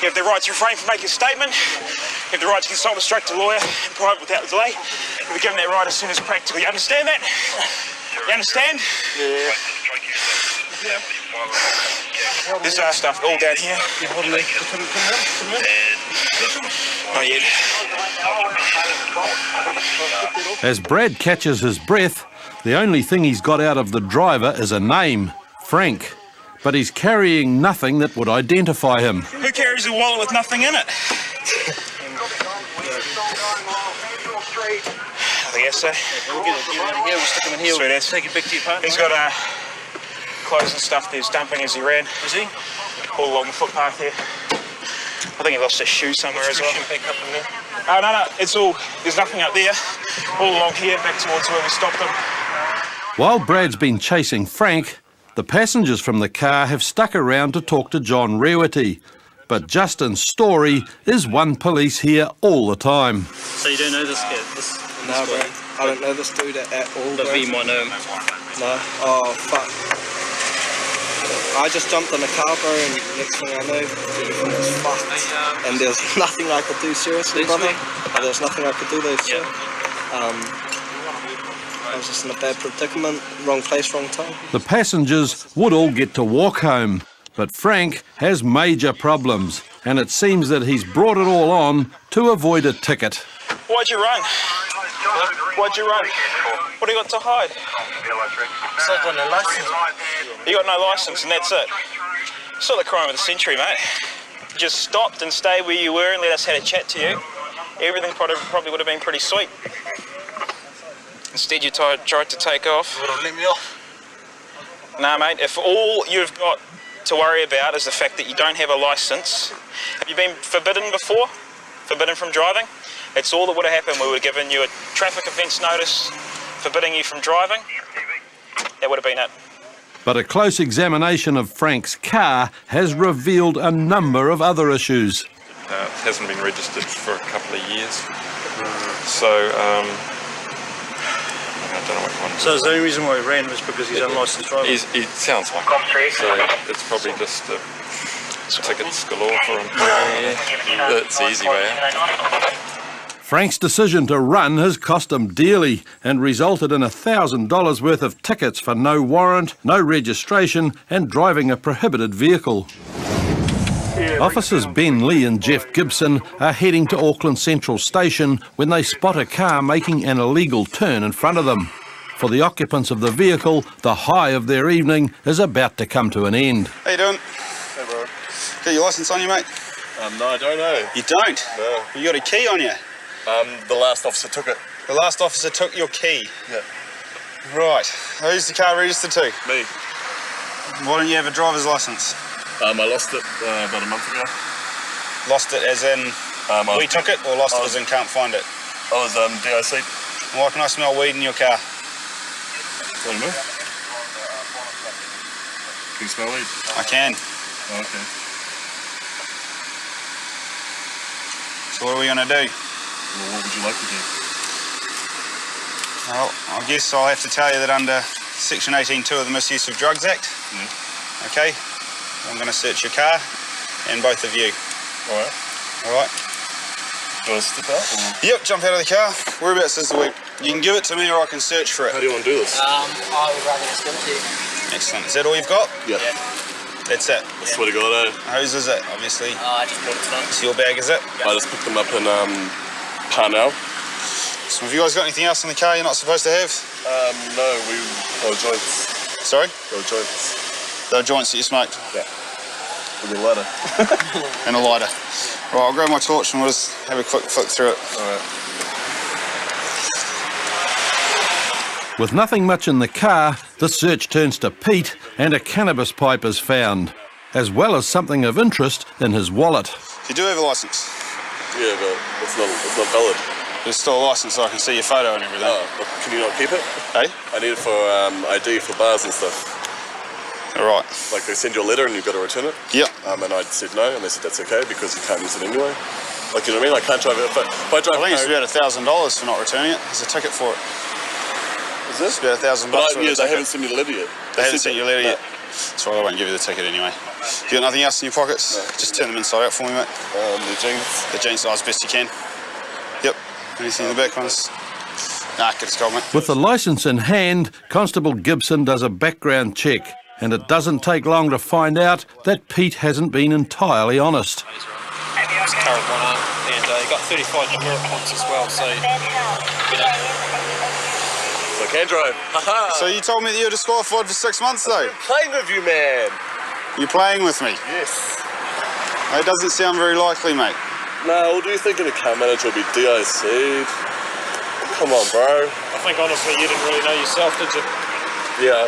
You have the right to refrain from making a statement. You have the right to consult and instruct a lawyer in private without delay. You'll be given that right as soon as practical. You understand that? You understand? Yeah. There's stuff all down here. Not yet. As Brad catches his breath, the only thing he's got out of the driver is a name, Frank. But he's carrying nothing that would identify him. Who carries a wallet with nothing in it? I guess so. We'll get him out of here, we'll stick him in here. Sweet ass. Take it back to your partner. He's got clothes and stuff that he's dumping as he ran. Is he? all along the footpath here. I think he lost his shoe somewhere as well. Oh, no, it's all, there's nothing up there. All along here, back towards where we stopped him. While Brad's been chasing Frank, the passengers from the car have stuck around to talk to John Rewity. But Justin's story is one police hear all the time. So you don't know this kid? No, bro. I don't know this dude at all, The bro. V might know him. No. Oh, fuck. I just jumped in the car, bro, and next thing I know, everything was fucked. And there's nothing I could do, seriously, brother. There's nothing I could do there, sir. I was just in a bad predicament, wrong place, wrong time. The passengers would all get to walk home, but Frank has major problems, and it seems that he's brought it all on to avoid a ticket. Why'd you run? Why'd you run? What do you got to hide? So I've got no license. You got no licence and that's it. It's not the crime of the century, mate. You just stopped and stayed where you were and let us have a chat to you. Everything probably would have been pretty sweet. Instead you tried to take off. Would have let me off. Nah, mate, if all you've got to worry about is the fact that you don't have a licence. Have you been forbidden before? Forbidden from driving? It's all that would have happened. We would have given you a traffic offence notice forbidding you from driving. That would have been it. But a close examination of Frank's car has revealed a number of other issues. It hasn't been registered for a couple of years. So, I don't know what one. So is the only reason why he ran was because he's unlicensed driver? It sounds like it. So it's probably just tickets galore for him. That's the easy way out. Frank's decision to run has cost him dearly and resulted in $1,000 worth of tickets for no warrant, no registration and driving a prohibited vehicle. Officers Ben Lee and Jeff Gibson are heading to Auckland Central Station when they spot a car making an illegal turn in front of them. For the occupants of the vehicle, the high of their evening is about to come to an end. How you doing? Hey, bro. Got your licence on you, mate? No, I don't know. You don't? No. You got a key on you? The last officer took it. The last officer took your key? Yeah. Right. Who's the car registered to? Me. Why don't you have a driver's licence? I lost it about a month ago. Lost it as in we took it, or lost it as in can't find it? I was DIC. Why can I smell weed in your car? What do you mean? Can you smell weed? I can. Oh, okay. So what are we going to do? Well, what would you like to do? Well, I guess I'll have to tell you that under Section 18.2 of the Misuse of Drugs Act, okay, I'm going to search your car and both of you. All right. All right. Do you want to step out? Or? Yep, jump out of the car. Whereabouts is the weed? You can give it to me or I can search for it. How do you want to do this? I would rather just give it to you. Excellent. Is that all you've got? Yeah. That's it? I swear to God, Whose is it, obviously? I just brought it tonight. It's your bag, is it? I just picked them up in Parnell. So have you guys got anything else in the car you're not supposed to have? No, they were joints. Sorry? They were joints. They were joints that you smoked? Yeah. With a lighter. And a lighter. Right, I'll grab my torch and we'll just have a quick flick through it. All right. With nothing much in the car, the search turns to Pete and a cannabis pipe is found, as well as something of interest in his wallet. You do have a licence? Yeah, but it's not valid. There's still a licence so I can see your photo and everything. Oh, but can you not keep it? Hey? I need it for ID for bars and stuff. All right. Like they send you a letter and you've got to return it? Yep. And I said no, and they said that's okay because you can't use it anyway. Like, you know what I mean? I can't drive it. If I drive I think it's about $1,000 for not returning it. There's a ticket for it. Is this? It's about $1,000 But for the they ticket. haven't sent me the letter yet. They haven't sent you a letter yet? That's right, I won't give you the ticket anyway. You got nothing else in your pockets? No. Just turn them inside out for me, mate. The jeans. The jeans size best you can. Yep. Anything in the back ones? Nah, get a skull, mate. With the licence in hand, Constable Gibson does a background check, and it doesn't take long to find out that Pete hasn't been entirely honest. It's current one, and he got 35 demerit points as well, so So I can drive. So you told me that you were disqualified for 6 months, though? I'm playing with you, man. You're playing with me? Yes. That doesn't sound very likely, mate. No, what do you think in a car manager will be DIC'd? Come on, bro. I think honestly you didn't really know yourself, did you? Yeah,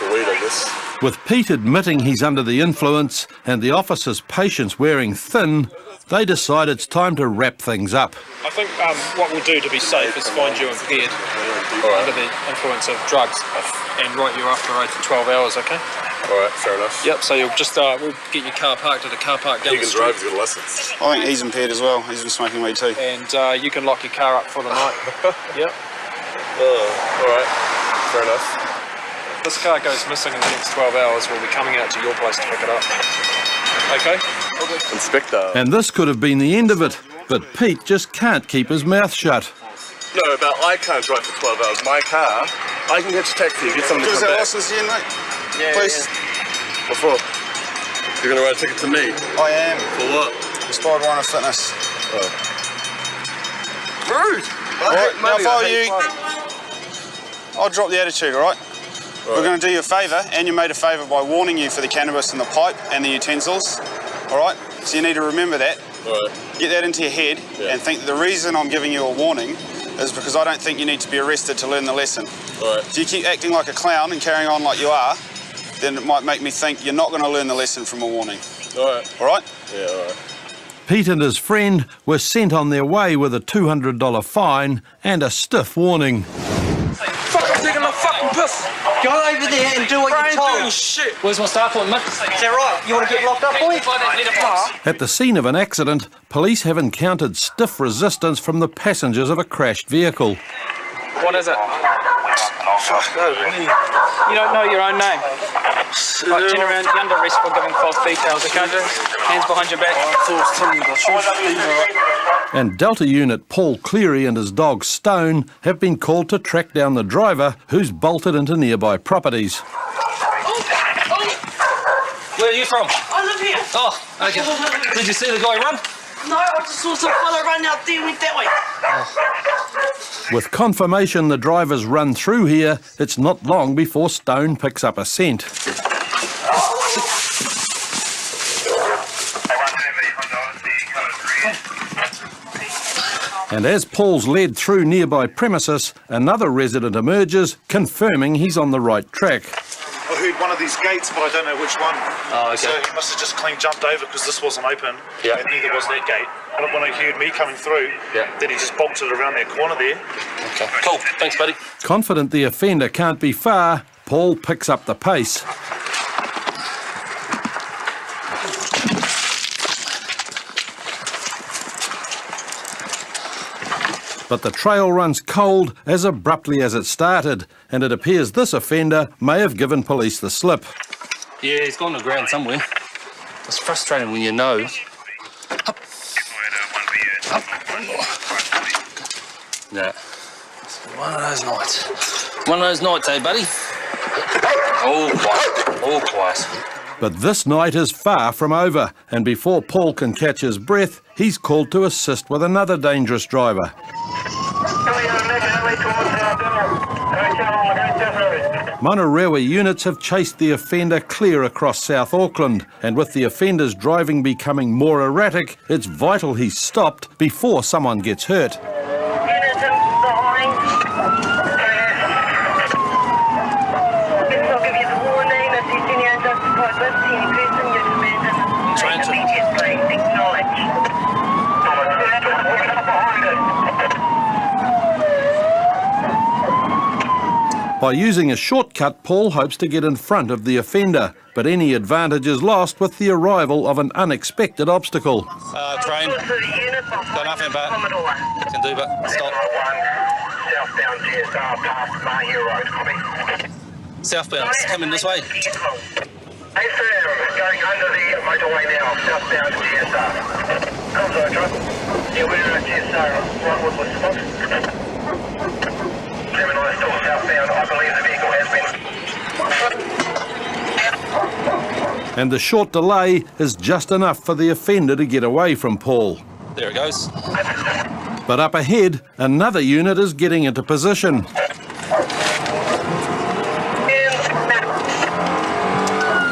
the weed, I guess. With Pete admitting he's under the influence and the officer's patience wearing thin, they decide it's time to wrap things up. I think what we'll do to be safe is find you impaired under the influence of drugs and write you off the road for 12 hours, okay? Alright, fair enough. Yep, so you'll just, we'll get your car parked at a car park down the street. He can drive, he's got a license. I think he's impaired as well. He's been smoking weed too. And you can lock your car up for the night. Yep. Alright, fair enough. If this car goes missing in the next 12 hours, we'll be coming out to your place to pick it up. Okay? Inspector. And this could have been the end of it, but Pete just can't keep his mouth shut. No, but I can't drive for 12 hours. My car, I can get a taxi, get someone to Is come that back. license in, mate? Yeah, Please. What for? You're going to write a ticket to me? I am. For what? Expired warrant of fitness. Rude! Alright, now if I were you, I'll drop the attitude, alright? We're going to do you a favour, and you made a favour by warning you for the cannabis and the pipe and the utensils, alright? So you need to remember that. Right. Get that into your head and think that the reason I'm giving you a warning is because I don't think you need to be arrested to learn the lesson. Right. If you keep acting like a clown and carrying on like you are, then it might make me think you're not going to learn the lesson from a warning. Alright. Alright? Yeah, alright. Pete and his friend were sent on their way with a $200 fine and a stiff warning. Fuck, I'm taking my fucking piss. Go over there and do what you're told. Shit. Where's my star point, mate? Is that right? You want to get locked up, boy? At the scene of an accident, police have encountered stiff resistance from the passengers of a crashed vehicle. What is it? Fuck, no, You don't know your own name. Right, turn around, you're under arrest for giving false details, okay? Hands behind your back. And Delta Unit Paul Cleary and his dog Stone have been called to track down the driver who's bolted into nearby properties. Where are you from? I live here. Oh, okay. Did you see the guy run? No, I just saw some fella run out there and went that way. With confirmation the driver's run through here, it's not long before Stone picks up a scent. And as Paul's led through nearby premises, another resident emerges, confirming he's on the right track. I heard one of these gates, but I don't know which one. Oh, okay. So he must have just clean jumped over because this wasn't open, Yeah. and neither was that gate. And when he heard me coming through, then he just bolted around that corner there. Okay, cool. Thanks, buddy. Confident the offender can't be far, Paul picks up the pace. But the trail runs cold as abruptly as it started, and it appears this offender may have given police the slip. Yeah, he's gone to the ground somewhere. It's frustrating when you know. Up. Up. Nah. It's one of those nights. One of those nights, eh, buddy? All quiet. All quiet. But this night is far from over, and before Paul can catch his breath, he's called to assist with another dangerous driver. Monorewa units have chased the offender clear across South Auckland, and with the offender's driving becoming more erratic, it's vital he's stopped before someone gets hurt. By using a shortcut, Paul hopes to get in front of the offender, but any advantage is lost with the arrival of an unexpected obstacle. Train. Got nothing but can do but stop. Southbound GSR past Mahia Road, copy. Southbound, it's coming this way. ASAM, going under the motorway now, southbound GSR. Comes over. Yeah, we're at GSR, rightward was spot. Gemini still southbound, I believe the vehicle has been... And the short delay is just enough for the offender to get away from Paul. There it goes. But up ahead, another unit is getting into position.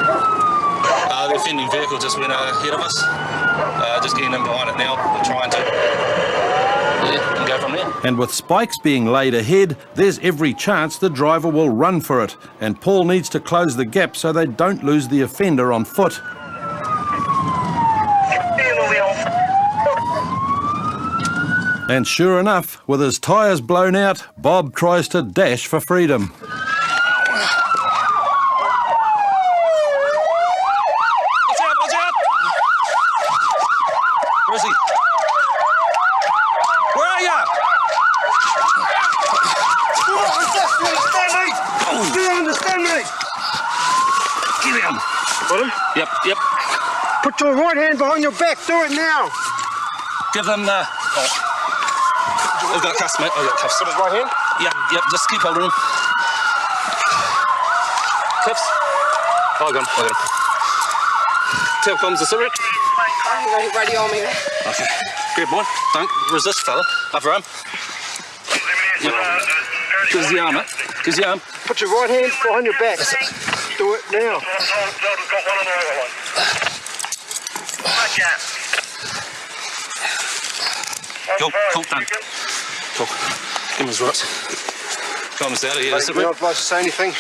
The offending vehicle just went ahead of us. Just getting in behind it now. We're trying to... Yeah, and go from there. And with spikes being laid ahead, there's every chance the driver will run for it, and Paul needs to close the gap so they don't lose the offender on foot. And sure enough, with his tyres blown out, Bob tries to dash for freedom. Where is he? Where are ya? Do you understand me? Get him. Got him? Yep. Put your right hand behind your back. Do it now. Give them the... I've got cuffs, mate. I've got cuffs. Put his right hand? Yep, just keep holding him. Cuffs. I got him. Tail comes the cigarette. Ready on me. Okay. Grab one. Don't resist, fella. Over arm. Yep. Gives the arm, mate. Gives the arm. Put your right hand behind your back. Do it now. Cool, done. Cool. Give him his rights. Comes out of here. You're not supposed to say anything.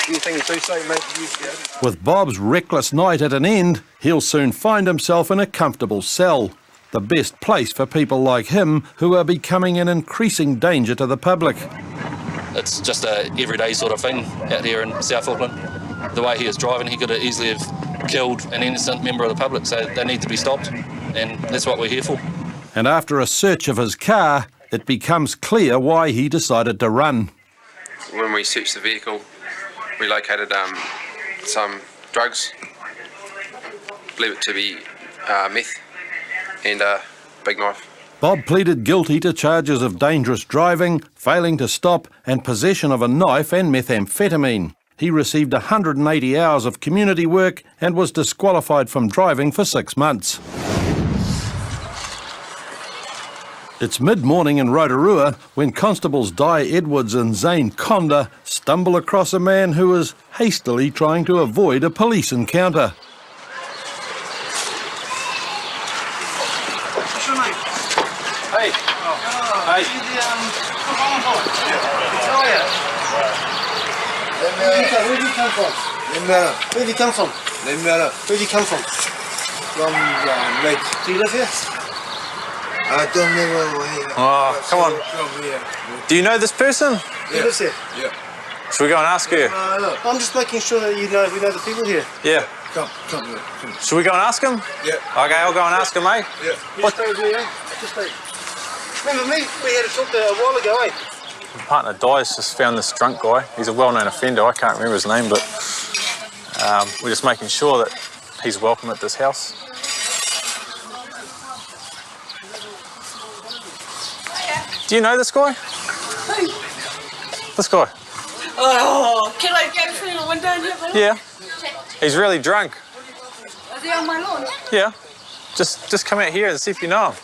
Anything you do say, mate, you get it. With Bob's reckless night at an end, he'll soon find himself in a comfortable cell. The best place for people like him who are becoming an increasing danger to the public. It's just a everyday sort of thing out here in South Auckland. The way he is driving, he could have easily have killed an innocent member of the public, so they need to be stopped, and that's what we're here for. And after a search of his car, it becomes clear why he decided to run. When we searched the vehicle, we located some drugs, believe it to be meth, and a big knife. Bob pleaded guilty to charges of dangerous driving, failing to stop, and possession of a knife and methamphetamine. He received 180 hours of community work and was disqualified from driving for 6 months. It's mid-morning in Rotorua when constables Di Edwards and Zane Conda stumble across a man who is hastily trying to avoid a police encounter. What's your name? Hey. Hey. Where did you come from? Limera. Where did you come from? Limera. Where did you come from? From Lake. Do you live here? I don't know where. Oh, come on. Do you know this person? He lives here. Yeah. Should we go and ask her? I'm just making sure that we know the people here. Yeah. Come here. Should we go and ask him? Yeah. Okay, I'll go and ask him, mate. Yeah. Just stay with me, eh? Just stay. Remember me? We had a talk there a while ago, eh? My partner Di's just found this drunk guy. He's a well-known offender. I can't remember his name, but we're just making sure that he's welcome at this house. Do you know this guy? Who? This guy? Oh, can I get through the window and have a look? Yeah. He's really drunk. Is he on my lawn? Yeah. Just come out here and see if you know him.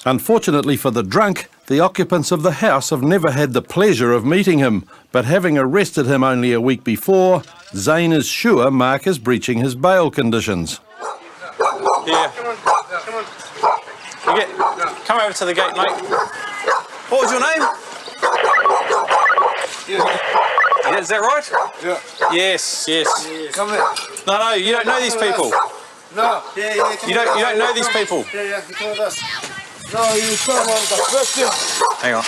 Unfortunately for the drunk, the occupants of the house have never had the pleasure of meeting him, but having arrested him only a week before, Zane is sure Mark is breaching his bail conditions. Yeah. Come over to the gate, mate. What was your name? Yeah, is that right? Yeah. Yes. Come here. No, you don't know these people. No. Yeah. You don't know these people. Yeah, you come with us. No, you come on the question. Hang on.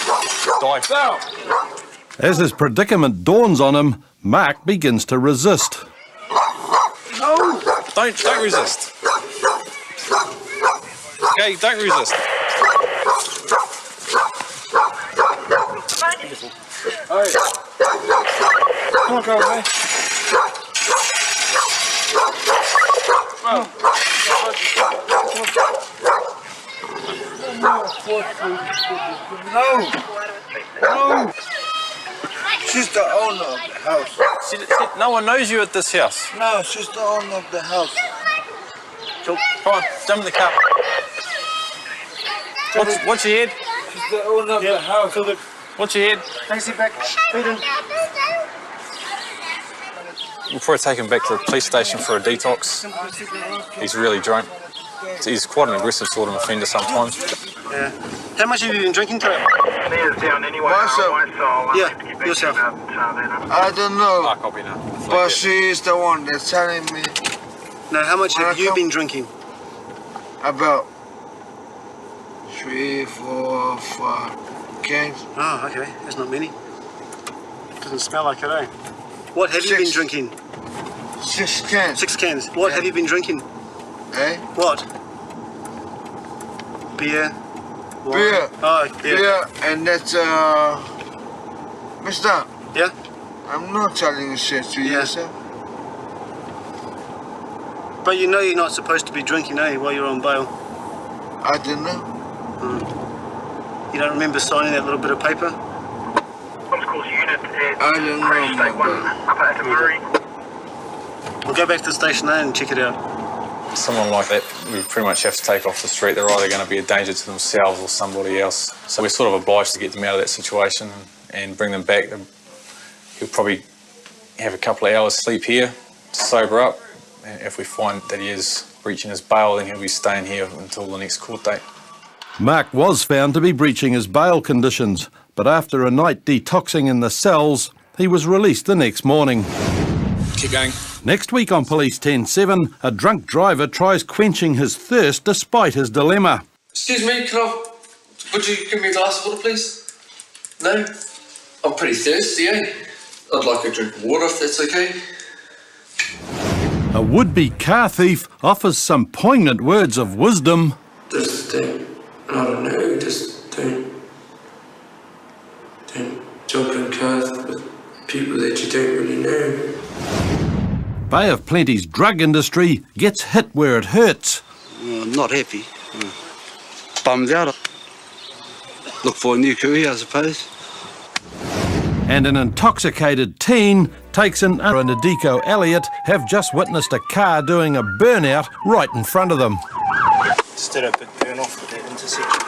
Dive. Down. As his predicament dawns on him, Mark begins to resist. No. Don't resist. Okay, don't resist. Hey. Come on, go, mate. No. She's the owner of the house. No one knows you at this house. No, she's the owner of the house. Cool. Come on, jump in the car. What's your head? She's the owner of the house. What's your head? Taxi back. We'll probably take him back to the police station for a detox. He's really drunk. He's quite an aggressive sort of offender sometimes. Yeah. How much have you been drinking today? Myself? Yeah, yourself. I don't know. Copy now. But she's the one that's telling me. No, how much have you been drinking? About 3, 4, 5 cans. Oh, okay. That's not many. Doesn't smell like it, eh? What have you been drinking? 6 cans. 6 cans. What have you been drinking? Eh? What? Beer? Wine? Beer. Oh, beer. Beer, and that's, Mister. Yeah? I'm not telling you shit to you, sir. But you know you're not supposed to be drinking, eh, while you're on bail? I don't know. You don't remember signing that little bit of paper? I don't know. We'll go back to the station there and check it out. Someone like that, we pretty much have to take off the street. They're either going to be a danger to themselves or somebody else. So we're sort of obliged to get them out of that situation and bring them back. He'll probably have a couple of hours sleep here to sober up. And if we find that he is breaching his bail, then he'll be staying here until the next court date. Mark was found to be breaching his bail conditions, but after a night detoxing in the cells, he was released the next morning. Keep going. Next week on Police 10-7, a drunk driver tries quenching his thirst despite his dilemma. Excuse me, would you give me a glass of water, please? No? I'm pretty thirsty, eh? I'd like a drink of water if that's okay. A would-be car thief offers some poignant words of wisdom. Just don't, I don't know, just don't jump in cars with people that you don't really know. Bay of Plenty's drug industry gets hit where it hurts. I'm not happy. Bummed out. Look for a new career, I suppose. And an intoxicated teen takes an and Adiko Elliott have just witnessed a car doing a burnout right in front of them. Instead of a burn off at that intersection.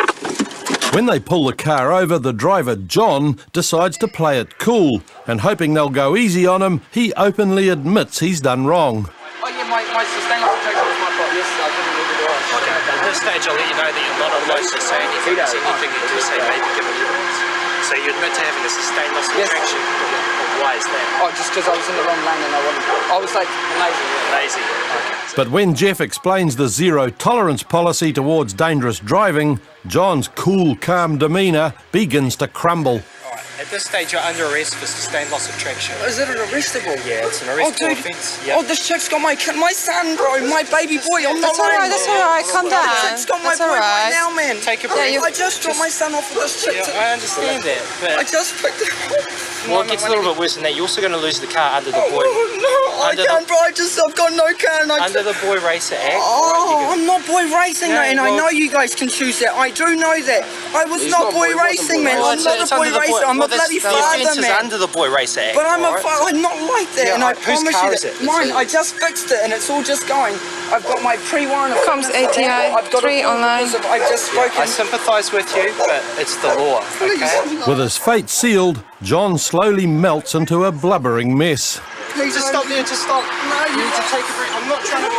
When they pull the car over, the driver, John, decides to play it cool, and hoping they'll go easy on him, he openly admits he's done wrong. Oh yeah, my sustainable protection was my fault. Yes, I didn't really do it. Okay, at this stage I'll let you know that you're not obliged to say anything. So anything you do say maybe give evidence. So you admit to having a sustained loss of traction. Why is that? Oh, just because I was in the wrong lane and I was like lazy. Okay. But when Jeff explains the zero-tolerance policy towards dangerous driving, John's cool, calm demeanour begins to crumble. At this stage, you're under arrest for sustained loss of traction. Is it an arrestable? Yeah, it's an arrestable offence. Oh, this chick's got my son, bro, my baby boy. I'm not lying. That's alright, calm down. This chick's got my boy right now, man. Take a break. I just dropped my son off with this chick. Yeah, I understand that, but I just picked it up. Well, it gets a little bit worse than that. You're also going to lose the car under the boy. No, I can't, bro. I've got no car. And under the Boy Racer Act. Oh, I'm not boy racing, Yeah, and I know you guys can choose that. I do know that. I was not boy racing, man. I'm not a boy racer. I'm a bloody father, man. It's under the Boy Racer Act. But I'm not like that, and I whose promise car you is it? that. Mine. I just fixed it, and it's all just going. I've got my pre-warrant. Comes ATI, I've got 3 online. I've just spoken. I sympathise with you, but it's the law, okay? With his fate sealed, John slowly melts into a blubbering mess. Please just stop there, just stop. No, you need to take a break. I'm not trying to...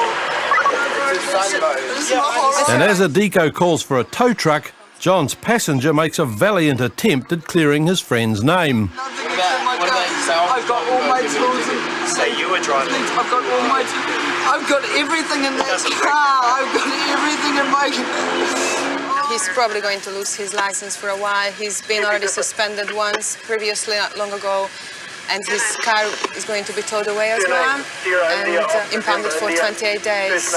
And as Adiko calls for a tow truck, John's passenger makes a valiant attempt at clearing his friend's name. What about yourself? I've got all my tools. Say you were driving. I've got all my tools. I've got everything in that car. I've got everything in my... He's probably going to lose his license for a while. He's been already suspended once previously, not long ago, and his car is going to be towed away as well and impounded for 28 days.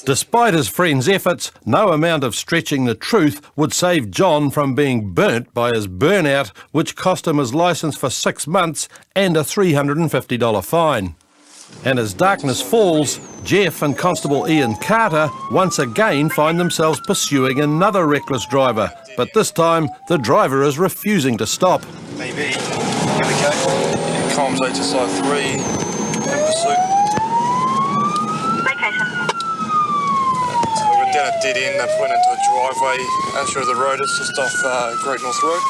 Despite his friend's efforts, no amount of stretching the truth would save John from being burnt by his burnout, which cost him his licence for 6 months and a $350 fine. And as darkness falls, Jeff and Constable Ian Carter once again find themselves pursuing another reckless driver, but this time the driver is refusing to stop. Maybe. Here we go. Comms 8 to side 3. In pursuit. Location. So we're down a dead end. They're pulling into a driveway. Unsure of the road. It's just off Great North Road.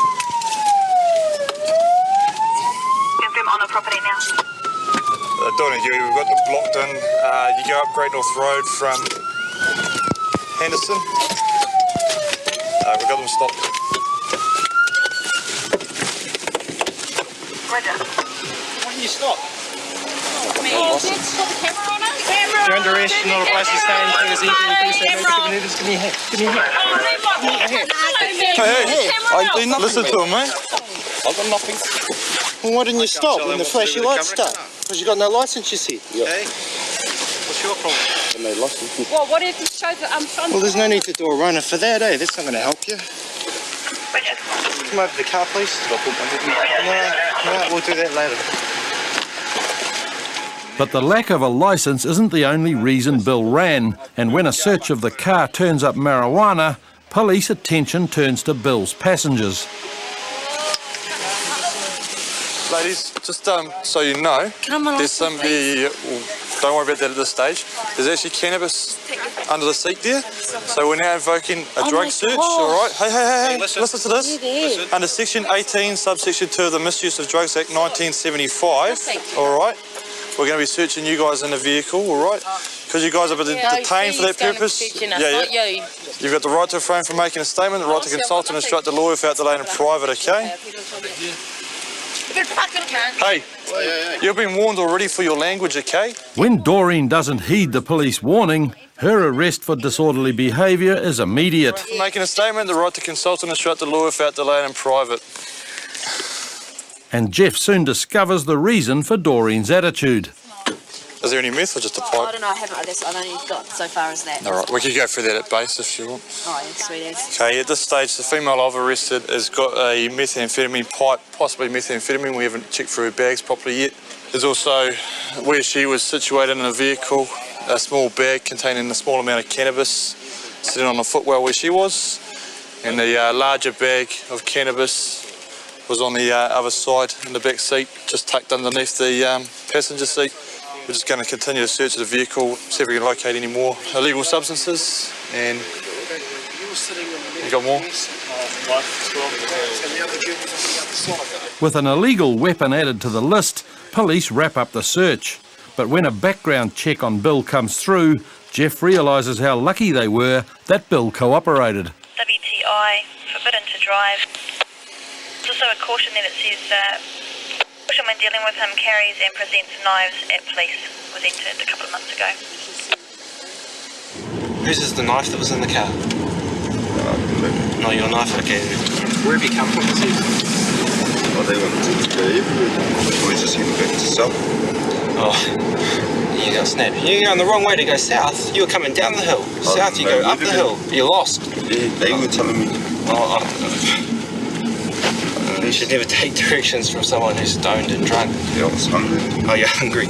Confirm on the property now. Donna Dewey, we've got them blocked in. You go up Great North Road from Henderson. We got them stopped. Why didn't you stop? You're under arrest, you're not allowed to stay anything as easy as you do. Give me a hand. Give me a hand. Hey, I do nothing. Listen to him, mate. I've got nothing. Well, why didn't you stop when the flashy lights start? Because you got no licence, you said. Okay. What's your problem? No licence. Well, what if it shows that I'm front? Well, there's no need to do a runner for that, eh? That's not going to help you. Come over to the car, please. No, we'll do that later. But the lack of a licence isn't the only reason Bill ran, and when a search of the car turns up marijuana, police attention turns to Bill's passengers. Ladies, just so you know, there's somebody, don't worry about that at this stage, there's actually cannabis under the seat there, so we're now invoking a drug search, alright? Hey, listen to this. Under section 18, subsection 2 of the Misuse of Drugs Act 1975, alright? We're going to be searching you guys in the vehicle, alright? Because you guys have been detained for that purpose. You've got the right to refrain from making a statement, the right to consult and instruct a lawyer without delay in private, okay? Hey, you've been warned already for your language, okay? When Doreen doesn't heed the police warning, her arrest for disorderly behaviour is immediate. For making a statement, the right to consult and instruct a lawyer without delay in private. And Jeff soon discovers the reason for Doreen's attitude. Is there any meth or just a pipe? I don't know, I haven't. I've only got so far as that. Alright, we could go through that at base if you want. Oh, yeah, sweet as. Okay, at this stage, the female I've arrested has got a methamphetamine pipe, possibly methamphetamine. We haven't checked through her bags properly yet. There's also, where she was situated in a vehicle, a small bag containing a small amount of cannabis sitting on the footwell where she was. And the larger bag of cannabis was on the other side in the back seat, just tucked underneath the passenger seat. We're just going to continue to search the vehicle, see if we can locate any more illegal substances, and you got more? With an illegal weapon added to the list, police wrap up the search. But when a background check on Bill comes through, Jeff realises how lucky they were that Bill cooperated. WTI, forbidden to drive. There's also a caution there that says when dealing with him carries and presents knives at police. Was entered a couple of months ago. Whose is the knife that was in the car? Not your knife, okay. Where have you come from? Well, they wanted to leave. We just came back to south. Oh, you got snapped. You're going the wrong way to go south. You were coming down the hill. South, you go up the hill. You're lost. Yeah, they were telling me. You should never take directions from someone who's stoned and drunk. Yeah, I was hungry. Oh, you're hungry.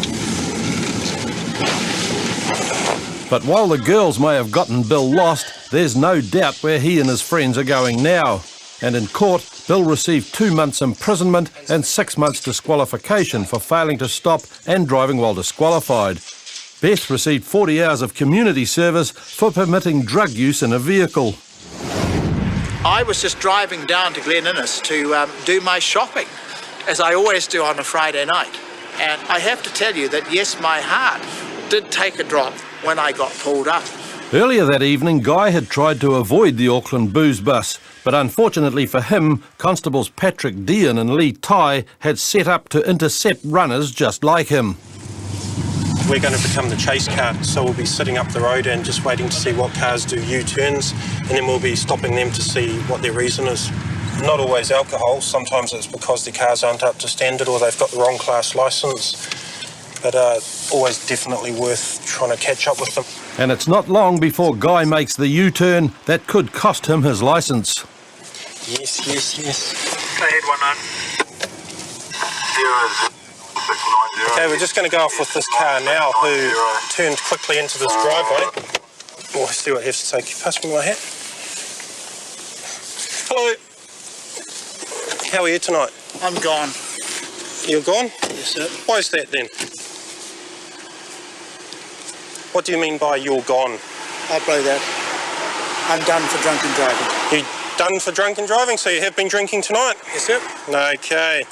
But while the girls may have gotten Bill lost, there's no doubt where he and his friends are going now. And in court, Bill received 2 months imprisonment and 6 months disqualification for failing to stop and driving while disqualified. Beth received 40 hours of community service for permitting drug use in a vehicle. I was just driving down to Glen Innes to do my shopping, as I always do on a Friday night. And I have to tell you that, yes, my heart did take a drop when I got pulled up. Earlier that evening, Guy had tried to avoid the Auckland booze bus, but unfortunately for him, Constables Patrick Dean and Lee Tai had set up to intercept runners just like him. We're going to become the chase car, so we'll be sitting up the road and just waiting to see what cars do U-turns, and then we'll be stopping them to see what their reason is. Not always alcohol, sometimes it's because the cars aren't up to standard or they've got the wrong class licence, but always definitely worth trying to catch up with them. And it's not long before Guy makes the U-turn that could cost him his licence. Yes. Go ahead, 19. Okay, we're just going to go off with this car now, who turned quickly into this driveway. Oh, I see what I have to take. Pass me my hat. Hello. How are you tonight? I'm gone. You're gone? Yes, sir. Why is that then? What do you mean by you're gone? I blow that. I'm done for drunken driving. You done for drunken driving, so you have been drinking tonight? Yes, sir. Okay.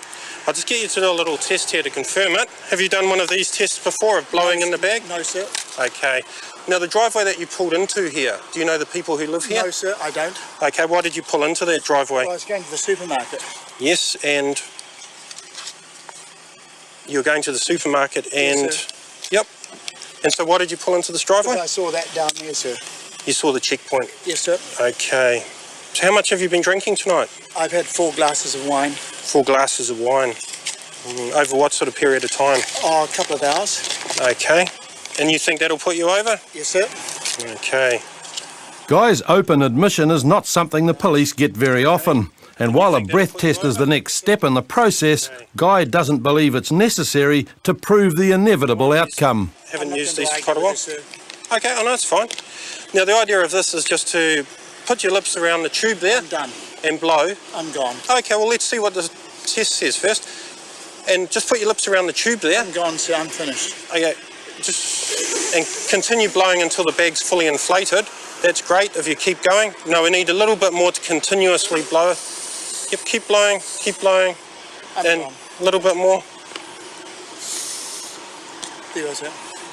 I'll just get you to do a little test here to confirm it. Have you done one of these tests before of blowing in the bag? No, sir. Okay. Now, the driveway that you pulled into here, do you know the people who live here? No, sir, I don't. Okay, why did you pull into that driveway? Well, I was going to the supermarket. Yes, and you're going to the supermarket and... Yes, yep. And so why did you pull into this driveway? I saw that down there, sir. You saw the checkpoint? Yes, sir. Okay. So how much have you been drinking tonight? I've had 4 glasses of wine. 4 glasses of wine. Over what sort of period of time? Oh, a couple of hours. Okay. And you think that'll put you over? Yes, sir. Okay. Guy's open admission is not something the police get very often. And while a breath test is the next step in the process, Guy doesn't believe it's necessary to prove the inevitable outcome. Haven't used these for quite a while. Okay, I know it's fine. Now the idea of this is just to put your lips around the tube there. I'm done. And blow. I'm gone. Okay, well let's see what the test says first. And just put your lips around the tube there. I'm gone, sir. I'm finished. Okay, just and continue blowing until the bag's fully inflated. That's great if you keep going. No, we need a little bit more to continuously blow. Yep, keep blowing, and a little bit more. There was it.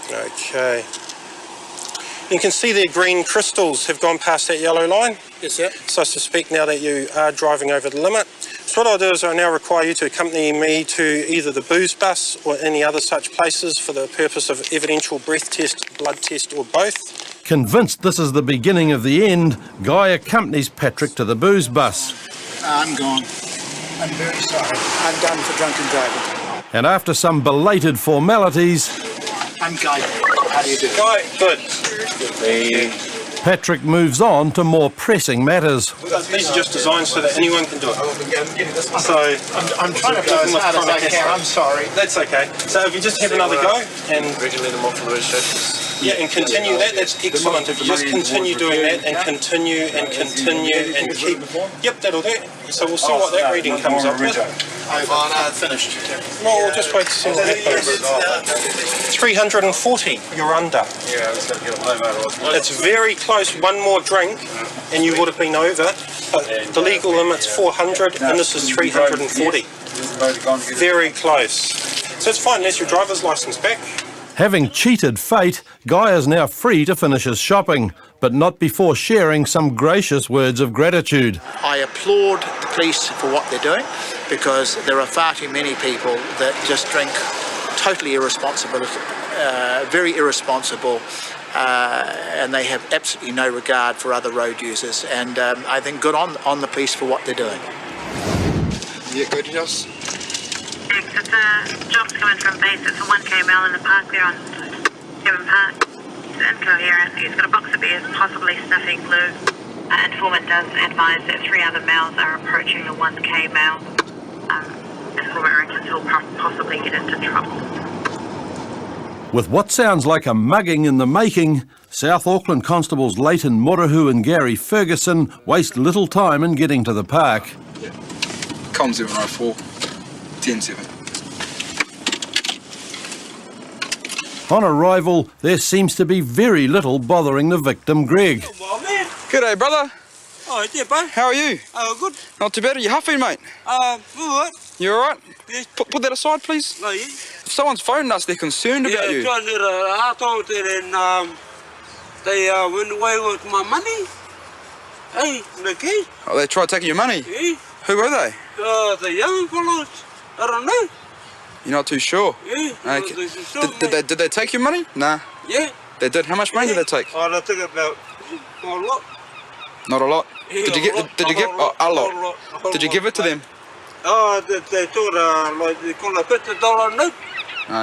Okay. You can see their green crystals have gone past that yellow line. Yes, sir. So I suspect now that you are driving over the limit. So what I'll do is I now require you to accompany me to either the booze bus or any other such places for the purpose of evidential breath test, blood test, or both. Convinced this is the beginning of the end, Guy accompanies Patrick to the booze bus. I'm gone. I'm very sorry. I'm done for drunken driving. And after some belated formalities, I'm Guy. How do you do? Guy, good. Patrick moves on to more pressing matters. These are just designed so that anyone can do it. So I'm trying to go as hard as I can. I'm sorry. That's okay. So if you just have another go and Regulate them off for the registration. yeah, and continue that, that's excellent. If you just continue doing that and continue and keep, yep, that'll do. So we'll see what that reading comes up with. I've finished. Well, we'll just wait to see what happens. 340, you're under. It's very close. One more drink and you would have been over. But the legal limit's 400 and this is 340. Very close. So it's fine, that's your driver's license back. Having cheated fate, Guy is now free to finish his shopping, but not before sharing some gracious words of gratitude. I applaud the police for what they're doing, because there are far too many people that just drink totally irresponsible, very irresponsible, and they have absolutely no regard for other road users. And I think good on the police for what they're doing. Yeah, good details. It's a job's coming from base. It's a 1K male in the park there on Devon Park. He's incoherent. He's got a box of beers, possibly sniffing glue. Informant does advise that 3 other males are approaching the 1K male. Informant reckons he'll possibly get into trouble. With what sounds like a mugging in the making, South Auckland Constables Leighton Murahu and Gary Ferguson waste little time in getting to the park. Com 704, 10-7. On arrival, there seems to be very little bothering the victim, Greg. G'day, brother. Oh, yeah, bro. How are you? Oh, good. Not too bad. Are you huffing, mate? All right. You all right? Yeah. Put that aside, please. Oh, yeah. If someone's phoned us, they're concerned about you. Yeah, I'm trying to get there and they went away with my money. Hey, the key. Oh, they tried taking your money? Yeah. Who were they? The young fellows. I don't know. You're not too sure? Yeah. Okay. Did they take your money? Nah. Yeah. They did. How much money did they take? Oh, they took about a lot. Not a lot. Yeah, Did you give a lot? Did you give it to them? Oh, they took like they call a $50 note.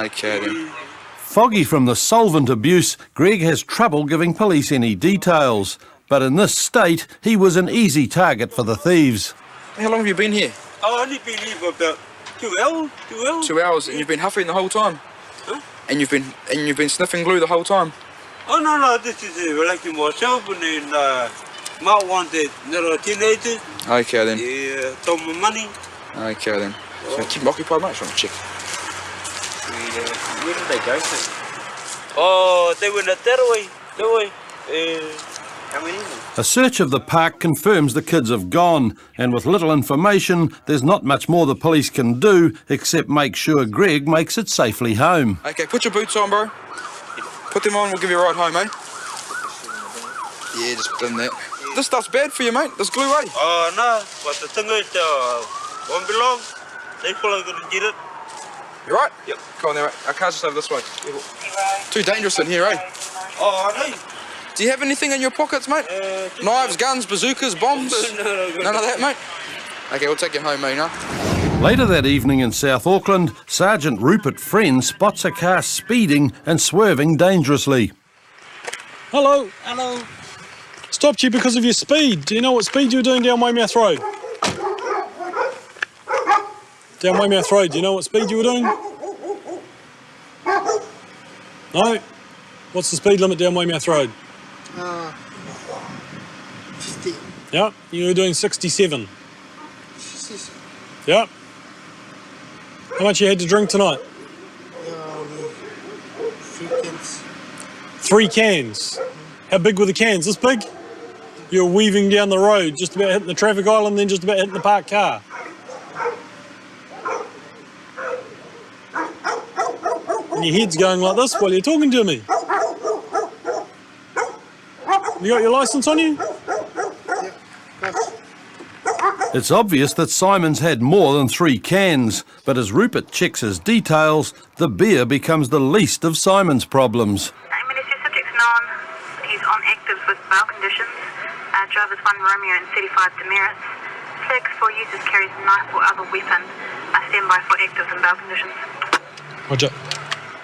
Okay then. Foggy from the solvent abuse, Greg has trouble giving police any details. But in this state, he was an easy target for the thieves. How long have you been here? Oh, I've only been here for about 2 hours. 2 hours. 2 hours, and you've been huffing the whole time. Huh? And you've been sniffing glue the whole time. Oh no, this is relaxing myself, and then Mark wanted little teenagers. Okay then. Yeah, told me money. Okay then. So keep them occupied, mate. Trying to check. Where did they go to? Oh, they went that way. How many? A search of the park confirms the kids have gone, and with little information, there's not much more the police can do except make sure Greg makes it safely home. Okay, put your boots on, bro. Put them on, we'll give you a ride home, eh? Yeah, just bin that. This stuff's bad for you, mate. This glue, eh? Oh, no. But the thing is, won't be long. People are going to get it. You right? Yep. Come on there, mate. Our car's just over this way. Too dangerous in here, eh? Oh, I know. Do you have anything in your pockets, mate? Knives, guns, bazookas, bombs? None of that, mate? Okay, we'll take you home, mate, huh? Later that evening in South Auckland, Sergeant Rupert Friend spots a car speeding and swerving dangerously. Hello. Hello. Stopped you because of your speed. Do you know what speed you were doing down Weymouth Road? Down Weymouth Road, do you know what speed you were doing? No? What's the speed limit down Weymouth Road? 50. Yeah, you were doing 67. Yeah. How much you had to drink tonight? 3 cans. 3 cans. How big were the cans? This big? You were weaving down the road, just about hitting the traffic island, then just about hitting the parked car. And your head's going like this while you're talking to me. You got your licence on you? It's obvious that Simon's had more than 3 cans, but as Rupert checks his details, the beer becomes the least of Simon's problems. Minister subject's known. He's on active with bail conditions. Drivers 1 Romeo and 35 demerits. Flag 4 users carries a knife or other weapon. Stand by for active and bail conditions. Roger.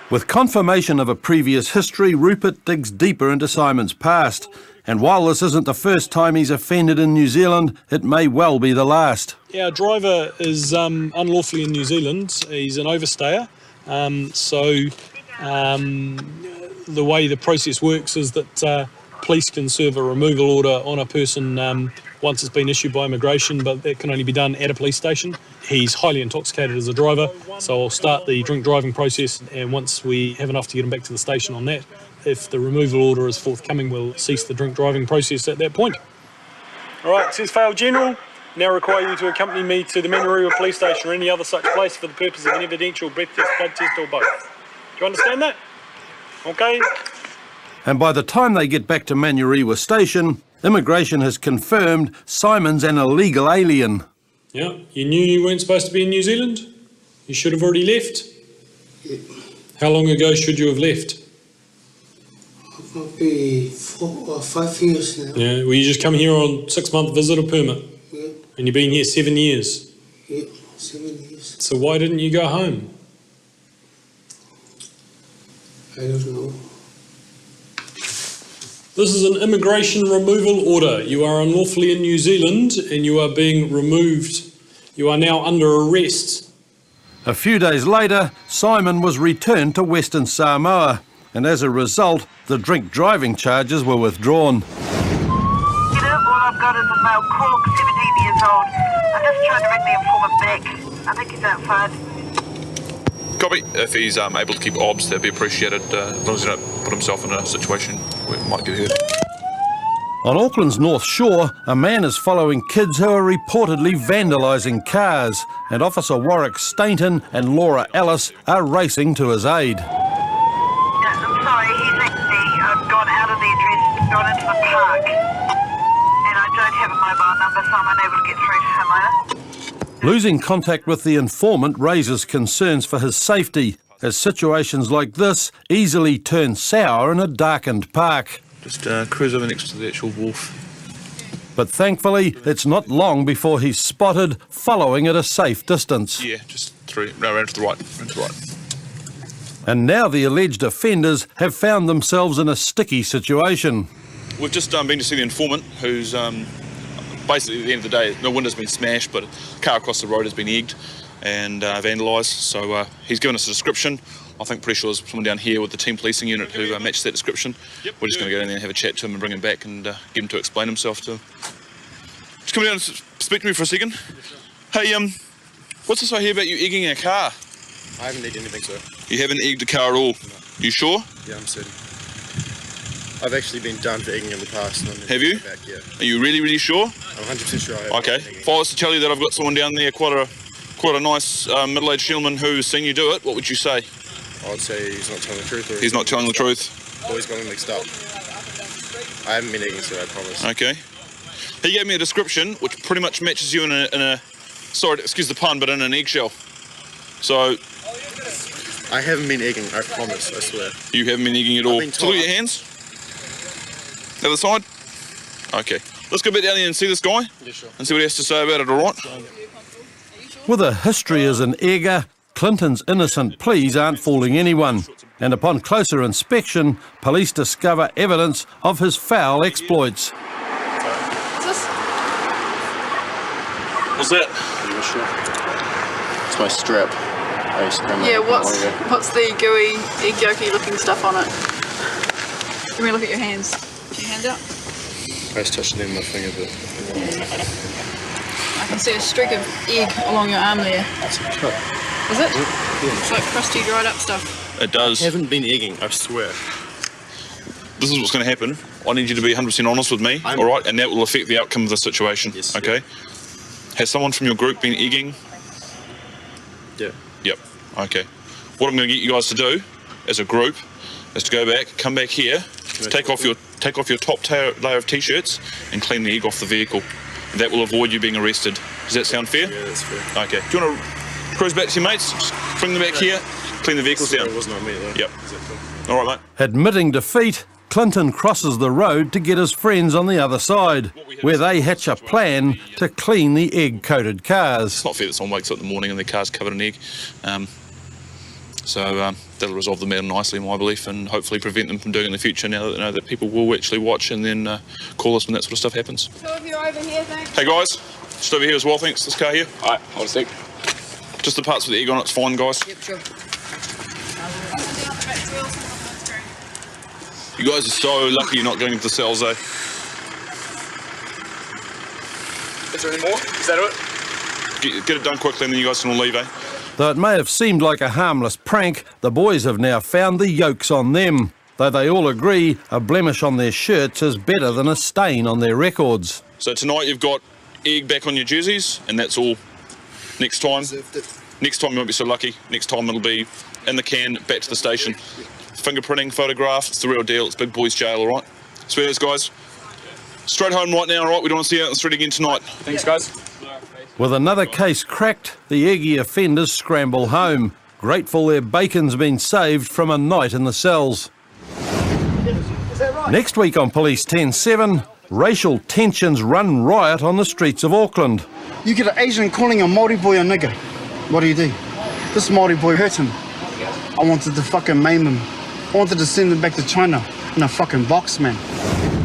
With confirmation of a previous history, Rupert digs deeper into Simon's past. And while this isn't the first time he's offended in New Zealand, it may well be the last. Our driver is unlawfully in New Zealand. He's an overstayer. The way the process works is that police can serve a removal order on a person once it's been issued by immigration, but that can only be done at a police station. He's highly intoxicated as a driver, so I'll start the drink driving process, and once we have enough to get him back to the station on that, if the removal order is forthcoming, we'll cease the drink driving process at that point. All right, it says Fail General. Now require you to accompany me to the Manurewa police station or any other such place for the purpose of an evidential breath test, blood test or both. Do you understand that? Okay. And by the time they get back to Manurewa station, immigration has confirmed Simon's an illegal alien. Yeah, you knew you weren't supposed to be in New Zealand? You should have already left? Yeah. How long ago should you have left? Might be 4 or 5 years now. Yeah, well, you just come here on 6-month visitor permit. Yeah. And you've been here 7 years. Yeah, 7 years. So why didn't you go home? I don't know. This is an immigration removal order. You are unlawfully in New Zealand and you are being removed. You are now under arrest. A few days later, Simon was returned to Western Samoa, and as a result, the drink driving charges were withdrawn. All I've got is a male cork, 17 years old. I'm just trying to bring the informant back. I think he's outside. Copy. If he's able to keep obs, that'd be appreciated, as long as he don't put himself in a situation where he might get hurt. On Auckland's North Shore, a man is following kids who are reportedly vandalising cars, and Officer Warwick Stainton and Laura Ellis are racing to his aid. I'm sorry, he's actually gone out of the address, gone into the park. And I don't have a mobile number, so I'm unable to get through to him either. Losing contact with the informant raises concerns for his safety, as situations like this easily turn sour in a darkened park. Just cruise over next to the actual wharf. But thankfully, it's not long before he's spotted following at a safe distance. Yeah, just through. No, round to the right. Round to the right. And now the alleged offenders have found themselves in a sticky situation. We've just been to see the informant, who's basically at the end of the day, the window's been smashed, but a car across the road has been egged and vandalised. So he's given us a description. I think pretty sure there's someone down here with the team policing unit who matched that description. Yep. We're just going to go in there and have a chat to him and bring him back and get him to explain himself to him. Just come down and speak to me for a second. Hey, what's this I hear about you egging our car? I haven't egged anything, sir. You haven't egged a car at all? No. You sure? Yeah, I'm certain. I've actually been done for egging in the past. Have you? Back, yeah. Are you really, really sure? I'm 100% sure I have. Okay. If I was to tell you that I've got someone down there, quite a nice middle-aged gentleman who's seen you do it, what would you say? I'd say he's not telling the truth. He's not telling the truth? Or he's got him mixed up. I haven't been eating, sir, I promise. Okay. He gave me a description which pretty much matches you in a sorry, excuse the pun, but in an eggshell. So... I haven't been egging, I promise, I swear. You haven't been egging at all. So look at your hands. The other side. Okay. Let's go back down here and see this guy. Yeah, sure. And see what he has to say about it, all right? With a history as an egger, Clinton's innocent pleas aren't fooling anyone. And upon closer inspection, police discover evidence of his foul exploits. What's that? It's my strap. Yeah, what's the gooey, egg yolky looking stuff on it? Let me look at your hands. Your hands out. I was touching them with my finger, but... I can see a streak of egg along your arm there. That's a cut. Is it? Yeah. It's like crusty, dried up stuff. It does. I haven't been egging, I swear. This is what's going to happen. I need you to be 100% honest with me, all right? And that will affect the outcome of the situation, yes, okay? Yeah. Has someone from your group been egging? Yeah. Yep. Okay. What I'm going to get you guys to do, as a group, is to go back, come back here, take off your top layer of t-shirts, and clean the egg off the vehicle. And that will avoid you being arrested. Does that sound fair? Yeah, that's fair. Okay. Do you want to cruise back to your mates? Just bring them back here, clean the vehicles down. It wasn't on me though. Yep. All right, mate. Admitting defeat, Clinton crosses the road to get his friends on the other side, where they hatch a plan to clean the egg-coated cars. It's not fair that someone wakes up in the morning and their car's covered in egg. So that'll resolve the matter nicely, in my belief, and hopefully prevent them from doing it in the future now that they know that people will actually watch and then call us when that sort of stuff happens. So if you're over here, thanks. Hey guys, just over here as well, thanks. This car here. All right, hold a sec. Just the parts with the egg on it's fine, guys. Yep, sure. You guys are so lucky you're not going into the cells, though. Is there any more? Is that it? Get it done quickly and then you guys can all leave, eh? Though it may have seemed like a harmless prank, the boys have now found the yolks on them, though they all agree a blemish on their shirts is better than a stain on their records. So tonight you've got egg back on your jerseys, and that's all. Next time you won't be so lucky. Next time it'll be in the can, back to the station. Fingerprinting, photograph, it's the real deal. It's Big Boys Jail, all right? Swears, guys. Straight home right now, all right? We don't want to see you out on the street again tonight. Thanks, guys. With another case cracked, the eggy offenders scramble home, grateful their bacon's been saved from a night in the cells. Next week on Police 10-7, racial tensions run riot on the streets of Auckland. You get an Asian calling a Māori boy a nigger. What do you do? This Māori boy hurt him. I wanted to fucking maim him. I wanted to send him back to China in a fucking box, man.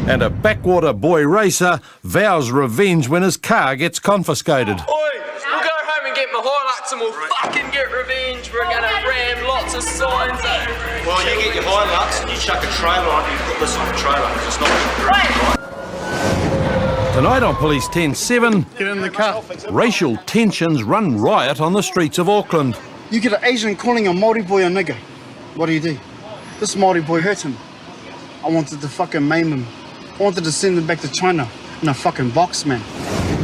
And a backwater boy racer vows revenge when his car gets confiscated. Oi, we'll go home and get my Hilux and we'll fucking get revenge. We're gonna ram lots of signs over. Well, you get your Hilux and you chuck a trailer on it, you put this on the trailer, because it's not right. Tonight on Police 10-7, Get in the car. racial tensions run riot on the streets of Auckland. You get an Asian calling a Māori boy a nigger. What do you do? This Māori boy hurt him. I wanted to fucking maim him. I wanted to send him back to China in a fucking box, man.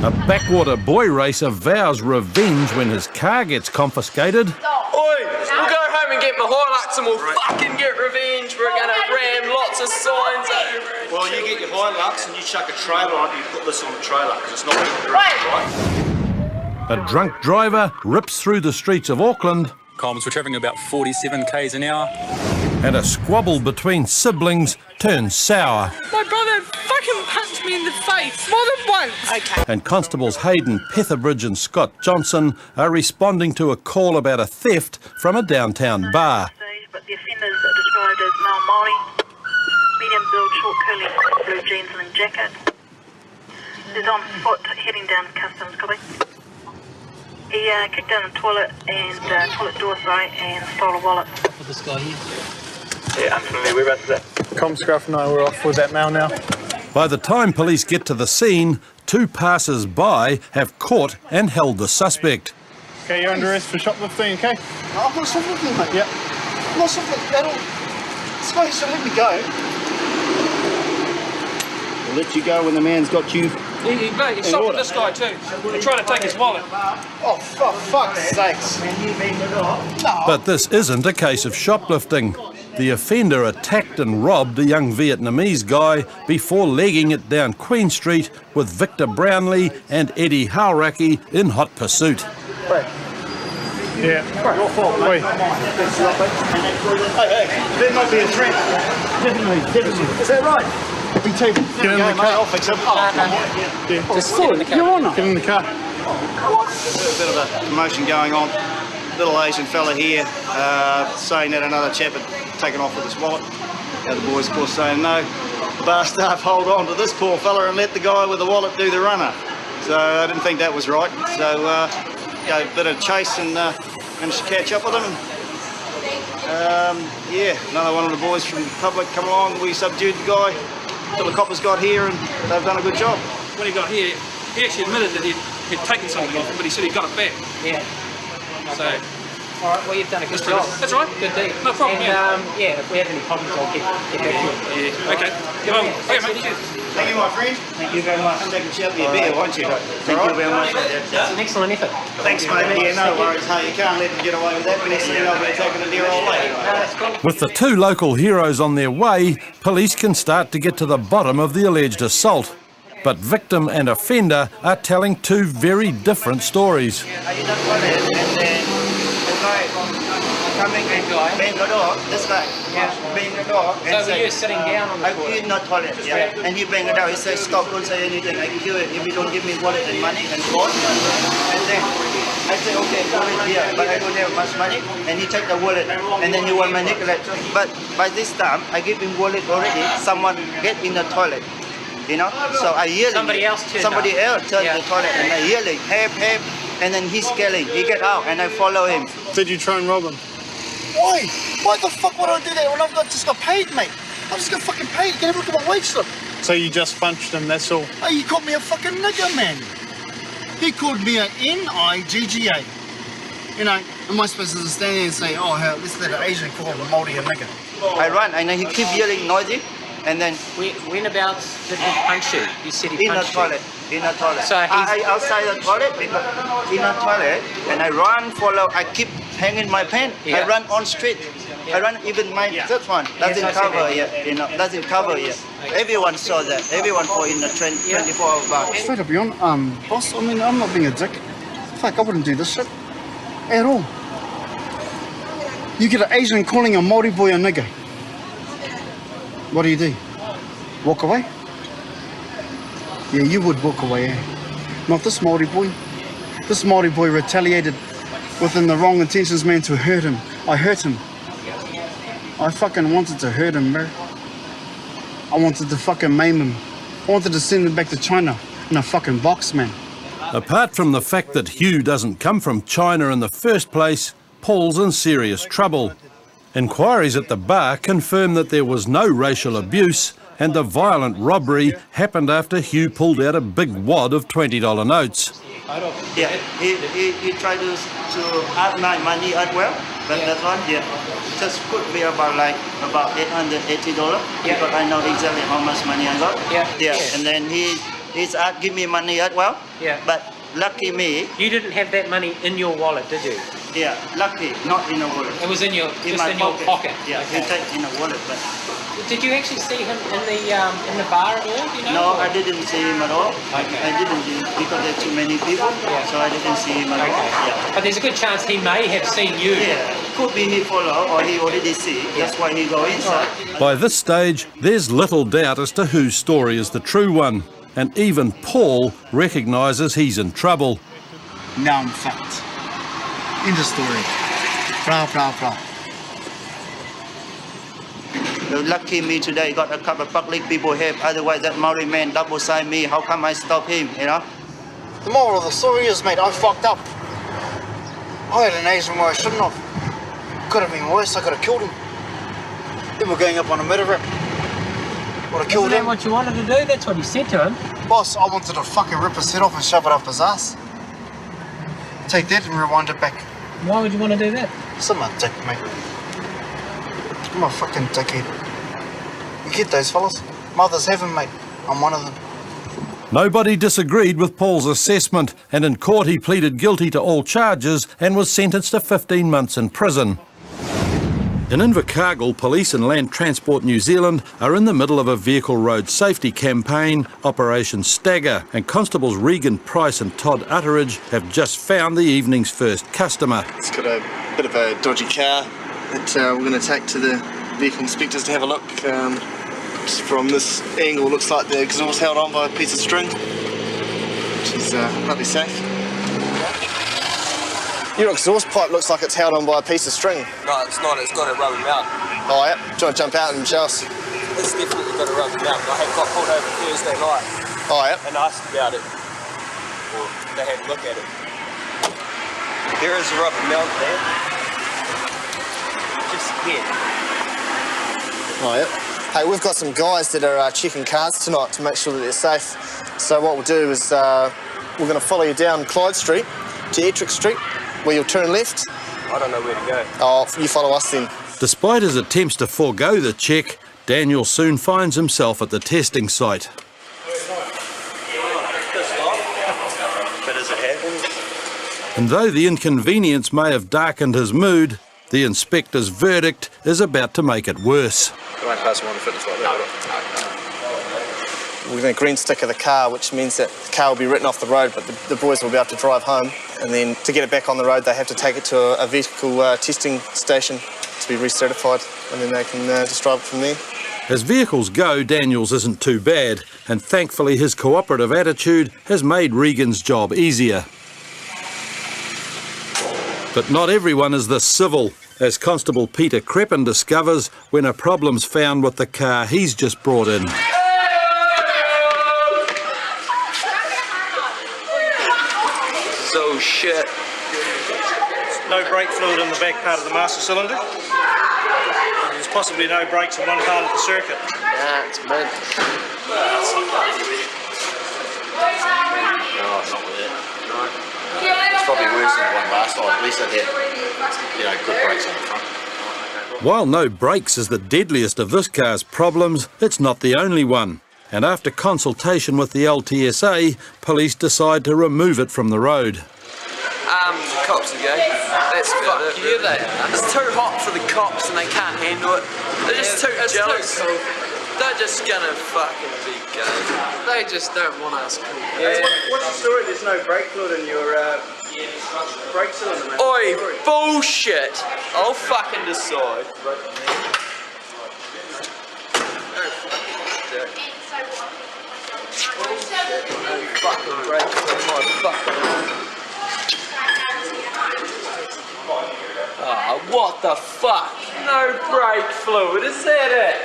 A backwater boy racer vows revenge when his car gets confiscated. Oi, we'll go home and get my Hilux and we'll fucking get revenge. We're gonna ram lots of signs over. Well, you get your Hilux and you chuck a trailer on it, you put this on the trailer, because it's not right. A drunk driver rips through the streets of Auckland. Commons, we're travelling about 47 k's an hour. And a squabble between siblings turns sour. My brother fucking punched me in the face more than once. Okay. And Constables Hayden Petherbridge and Scott Johnson are responding to a call about a theft from a downtown bar. But the offenders are described as male Māori, medium build, short curly blue jeans and jacket. He's on foot heading down customs, copy. He kicked down the toilet and toilet door, and stole a wallet. With this guy here? Yeah, absolutely. We're about to that. Comscruff and I were off with that male now. By the time police get to the scene, two passers-by have caught and held the suspect. Okay, you're under arrest for shoplifting, okay? No, I'm not shoplifting, mate. Yep. I'm not shoplifting at all. This guy should let me go. We'll let you go when the man's got you. Mate, he's stopped with this guy too. They're trying to take his wallet. Oh, for fuck's sakes. But this isn't a case of shoplifting. the offender attacked and robbed a young Vietnamese guy before legging it down Queen Street with Victor Brownlee and Eddie Hauraki in hot pursuit. Yeah. Your fault, mate. Hey, there might be a threat. Definitely. Is that right? Get in the car. I'll fix it. Yeah. Just get in the car. Your Honour. Get in the car. There's a bit of a commotion going on. Little Asian fella here saying that another chap had taken off with his wallet. The other boys, of course, saying no. Bar staff hold on to this poor fella and let the guy with the wallet do the runner. So I didn't think that was right. So a bit of chase and managed to catch up with him. Yeah, another one of the boys from the public come along. We subdued the guy till the coppers got here, and they've done a good job. When he got here, he actually admitted that he'd taken something off him, but he said he got it back. Yeah. So. All right, well, you've done a good job. That's all right. Good deed. No problem. And, yeah, if we have any problems, I'll get back to you. Yeah. Okay. Okay, mate. Thank you, my friend. Thank you very much. Come back and chat with your beer, won't you? Thank you very much. That's an excellent effort. Thanks, mate. Yeah, no worries. Hey, you can't let them get away with that. But next thing you know, we're taking a dear old lady. With the two local heroes on their way, police can start to get to the bottom of the alleged assault. But victim and offender are telling two very different stories. Coming and bang the door, this guy. Yeah. Bang the door. So were you sitting down on the toilet? I'm in the toilet, yeah. And he banged it out. He said, stop, don't say anything. I kill it if you don't give me wallet and money and phone. And then I said, okay, wallet here, but I don't have much money. And he took the wallet, and then he want manipulate. But by this time, I give him wallet already. Someone get in the toilet. You know, so I yelling. Somebody else turned the toilet, and I yelling, help, help. And then he's scaling. He get out, and I follow him. Did you try and rob him? Why? Why the fuck would I do that when I've just got paid, mate? I just got fucking paid. Can I look at my wage slip? So you just punched him, that's all? Oh, he called me a fucking nigger, man. He called me an N-I-G-G-A. You know, am I supposed to stand there and say, oh, hell, let's let an Asian call a Māori a nigger? I run, and then he keep yelling noisy, and then... When about did he punch you? You said he punched you. In the toilet. So I outside the toilet, because in the toilet, and I run, follow, I keep hanging my pen. Yeah. I run on street. I run even my this one doesn't cover yet. You know, doesn't cover yet. Everyone saw that. Everyone for in the 24-hour bar. Straight up, Jon, boss. I mean, I'm not being a dick. Fuck, I wouldn't do this shit at all. You get an Asian calling a Māori boy a nigger. What do? Walk away? Yeah, you would walk away, eh? Not this Māori boy. This Māori boy retaliated within the wrong intentions, man, to hurt him. I hurt him. I fucking wanted to hurt him, bro. I wanted to fucking maim him. I wanted to send him back to China in a fucking box, man. Apart from the fact that Hugh doesn't come from China in the first place, Paul's in serious trouble. Inquiries at the bar confirm that there was no racial abuse, and the violent robbery happened after Hugh pulled out a big wad of $20 notes. Yeah, he tried to add my money as well, but that one, just could be about $880 because I know exactly how much money I got. And then he's give me money as well. But lucky me. You didn't have that money in your wallet, did you? Yeah, lucky, not in a wallet. It was in your your pocket. Yeah, Okay. he take in a wallet, but. Did you actually see him in the bar at all? Do you know? No, I didn't see him at all. I didn't because there are too many people, so I didn't see him at all. Yeah. But there's a good chance he may have seen you. Yeah, could be he follow or he already see. That's why he go inside. By this stage, there's little doubt as to whose story is the true one, and even Paul recognises he's in trouble. Now I'm fucked. End of story. Blah, blah, blah. Lucky me today got a couple of public people help. Otherwise, that Maori man double side me. How come I stop him? You know. The moral of the story is, mate, I fucked up. I had an Asian where I shouldn't have. Could have been worse. I could have killed him. Then we're going up on a murder rap. Would have killed him. Isn't that what you wanted to do? That's what you said to him. Boss, I wanted to fucking rip his head off and shove it up his ass. Take that and rewind it back. Why would you want to do that? I'm a dick, mate. I'm a fucking dickhead. You get those fellas? Mothers have them, mate. I'm one of them. Nobody disagreed with Paul's assessment, and in court he pleaded guilty to all charges and was sentenced to 15 months in prison. In Invercargill, Police and Land Transport New Zealand are in the middle of a vehicle road safety campaign, Operation Stagger, and Constables Regan Price and Todd Utteridge have just found the evening's first customer. It's got a bit of a dodgy car that we're going to take to the vehicle inspectors to have a look. Just from this angle, looks like the exhaust held on by a piece of string, which is not safe. Your exhaust pipe looks like it's held on by a piece of string. No, it's not. It's got a rubber mount. Oh, yeah? Do you want to jump out and show us? It's definitely got a rubber mount. I got pulled over Thursday night. Oh, yeah? And asked about it. Or they had a look at it. There is a rubber mount there. Just here. Oh, yeah. Hey, we've got some guys that are checking cars tonight to make sure that they're safe. So what we'll do is we're going to follow you down Clyde Street to Ettrick Street, where you'll turn left. I don't know where to go. Oh, you follow us then. Despite his attempts to forego the check, Daniel soon finds himself at the testing site. But as it happens. And though the inconvenience may have darkened his mood, the inspector's verdict is about to make it worse. You won't pass them on the fitness like that. We're going to green sticker the car, which means that the car will be written off the road, but the boys will be able to drive home. And then to get it back on the road, they have to take it to a vehicle testing station to be recertified, and then they can just drive it from there. As vehicles go, Daniel's isn't too bad, and thankfully his cooperative attitude has made Regan's job easier. But not everyone is this civil, as Constable Peter Creppen discovers when a problem's found with the car he's just brought in. So shit. No brake fluid in the back part of the master cylinder. There's possibly no brakes in one part of the circuit. Nah, it's mid. No, it's not with it. No. It's probably worse than the one last time. At least it had, good brakes on the front. While no brakes is the deadliest of this car's problems, it's not the only one. And after consultation with the LTSA, police decide to remove it from the road. Cops again. That's fuck you, it's too hot for the cops and they can't handle it. They're just too jealous. They're just gonna fucking be gay. They just don't want us cool. Yeah. What's the story? There's no brake fluid in your brake cylinder, mate. Oi, bullshit! I'll fucking decide. What the fuck? No brake fluid, is that it?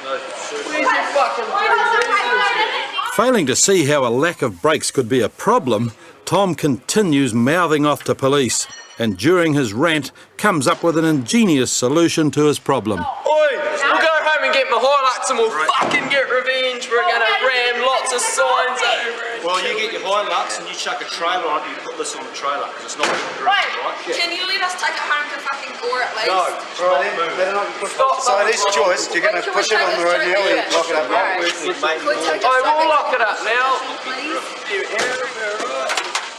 Where's your fucking brake? Failing to see how a lack of brakes could be a problem, Tom continues mouthing off to police, and during his rant comes up with an ingenious solution to his problem. Oi, we'll go home and get my Hilux and we'll fucking get revenge. We're gonna ram lots of signs over it. Well, you get your Hilux and you chuck a trailer on it, you put this on the trailer, because it's not right? Can you let us take it home to fucking Gore at least? No, right then, so it is choice. You're going to push it on the road now or you lock it up now? I will lock it up now.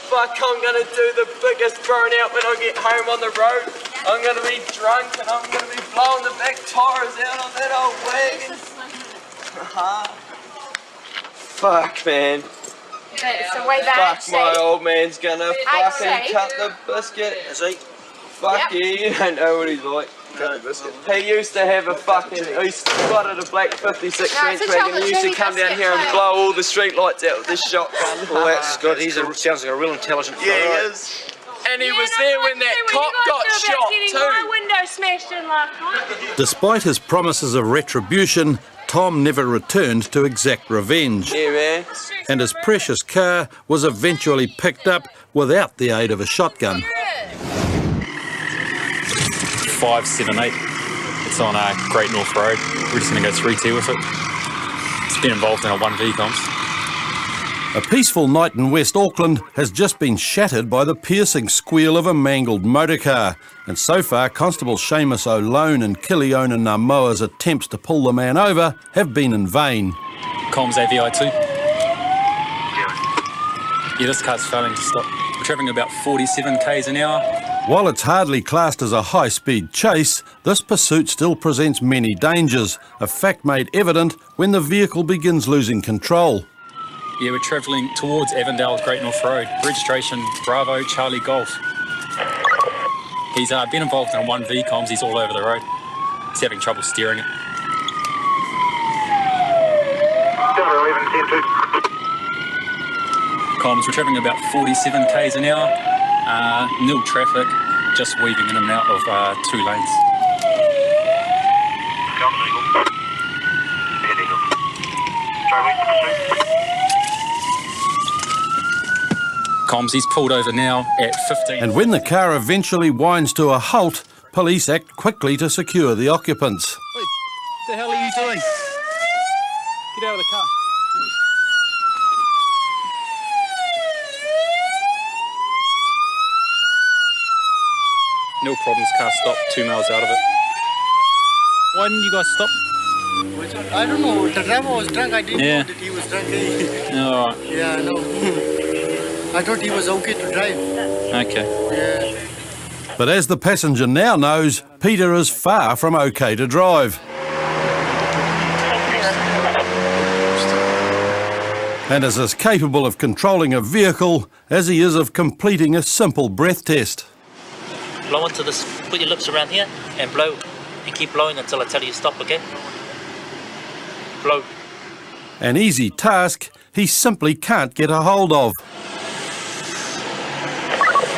Fuck, I'm gonna do the biggest burnout when I get home on the road. I'm gonna be drunk and I'm gonna be blowing the back tires out on that old wagon. Fuck, man. So way back. Fuck, my old man's gonna fucking cut the biscuit. Is he? Fuck you, you don't know what he's like. He used to have a fucking, he spotted a black 56 French wagon. He used to come down here and blow all the street lights out with this shotgun. Well, that's good. Sounds like a real intelligent guy. Yeah, he is. And he was there when that cop got shot too. My window smashed in last night. Despite his promises of retribution, Tom never returned to exact revenge. Yeah, man. And his precious car was eventually picked up without the aid of a shotgun. 578. It's on Great North Road. We're just going to go 3T with it. It's been involved in a 1V comms. A peaceful night in West Auckland has just been shattered by the piercing squeal of a mangled motorcar. And so far, Constables Seamus O'Lone and Kiliona Namoa's attempts to pull the man over have been in vain. Comms AVI2. Yeah, this car's failing to stop. We're travelling about 47 k's an hour. While it's hardly classed as a high-speed chase, this pursuit still presents many dangers, a fact made evident when the vehicle begins losing control. Yeah, we're travelling towards Avondale Great North Road. Registration Bravo Charlie Golf. He's been involved in one VCOMs, he's all over the road. He's having trouble steering it. Comms, we're travelling about 47 k's an hour, nil traffic, just weaving in and out of 2 lanes. Comms, he's pulled over now at 15. And when the car eventually winds to a halt, police act quickly to secure the occupants. What the hell are you doing? Get out of the car. No problems, car stopped 2 miles out of it. Why didn't you guys stop? I don't know, the driver was drunk, I didn't know that he was drunk. All right. Yeah, no. I thought he was okay to drive. Okay. Yeah. But as the passenger now knows, Peter is far from okay to drive. And is as capable of controlling a vehicle as he is of completing a simple breath test. Blow into this, put your lips around here and blow. And keep blowing until I tell you to stop, okay? Blow. An easy task he simply can't get a hold of.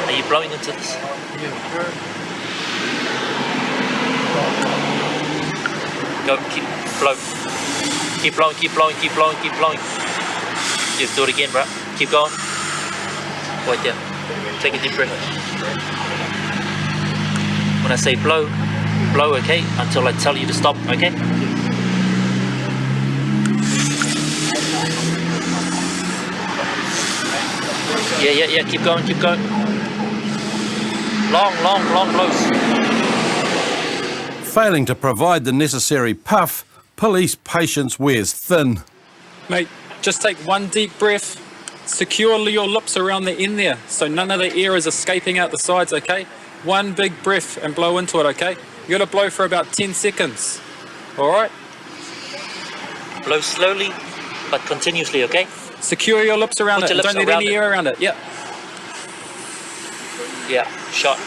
Are you blowing into this? Go, blow. Keep blowing, keep blowing, keep blowing, keep blowing. Just do it again, bro. Keep going. Right there. Take a deep breath. When I say blow, blow, okay? Until I tell you to stop, okay? Yeah, keep going, keep going. Long blows. Failing to provide the necessary puff, police patience wears thin. Mate, just take one deep breath. Secure your lips around the end there, so none of the air is escaping out the sides, okay? One big breath and blow into it, okay? You gotta blow for about 10 seconds, all right? Blow slowly, but continuously, okay? Secure your lips around it, don't let any air around it, yeah. Yeah, shot.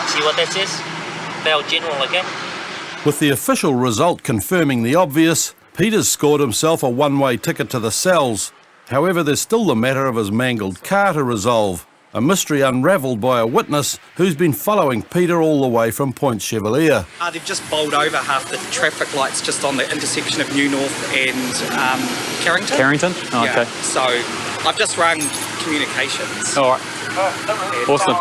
See what that says? Bell General, okay? With the official result confirming the obvious, Peter's scored himself a one-way ticket to the cells. However, there's still the matter of his mangled car to resolve, a mystery unravelled by a witness who's been following Peter all the way from Point Chevalier. They've just bowled over half the traffic lights just on the intersection of New North and Carrington. Carrington? Oh, yeah. okay. So I've just rung communications. All right. Awesome.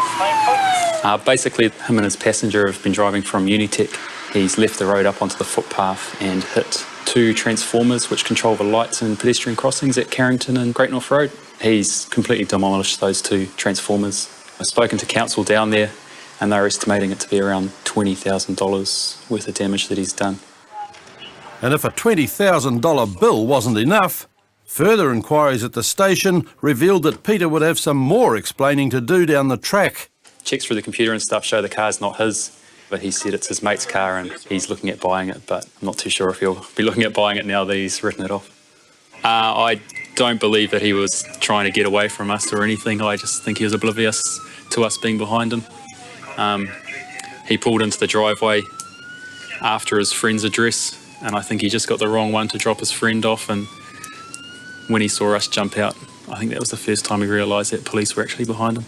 Basically, him and his passenger have been driving from Unitec. He's left the road up onto the footpath and hit 2 transformers which control the lights and pedestrian crossings at Carrington and Great North Road. He's completely demolished those 2 transformers. I've spoken to council down there and they're estimating it to be around $20,000 worth of damage that he's done. And if a $20,000 bill wasn't enough, further inquiries at the station revealed that Peter would have some more explaining to do down the track. Checks through the computer and stuff show the car's not his, but he said it's his mate's car and he's looking at buying it, but I'm not too sure if he'll be looking at buying it now that he's written it off. I don't believe that he was trying to get away from us or anything. I just think he was oblivious to us being behind him. He pulled into the driveway after his friend's address, and I think he just got the wrong one to drop his friend off, and when he saw us jump out, I think that was the first time he realised that police were actually behind him.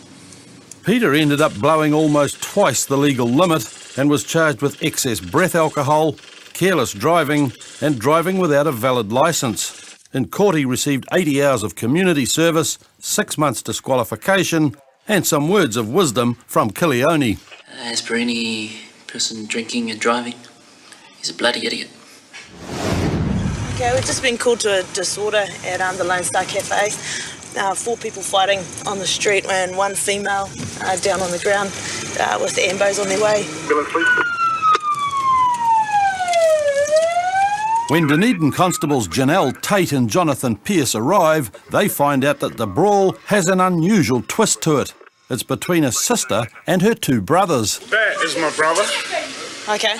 Peter ended up blowing almost twice the legal limit and was charged with excess breath alcohol, careless driving and driving without a valid licence. In court he received 80 hours of community service, 6 months disqualification and some words of wisdom from Kilione. As per any person drinking and driving, he's a bloody idiot. Okay, we've just been called to a disorder at the Lone Star Cafe. 4 people fighting on the street and 1 female down on the ground with the ambos on their way. When Dunedin constables Janelle Tate and Jonathan Pearce arrive, they find out that the brawl has an unusual twist to it. It's between a sister and her two brothers. That is my brother. Okay.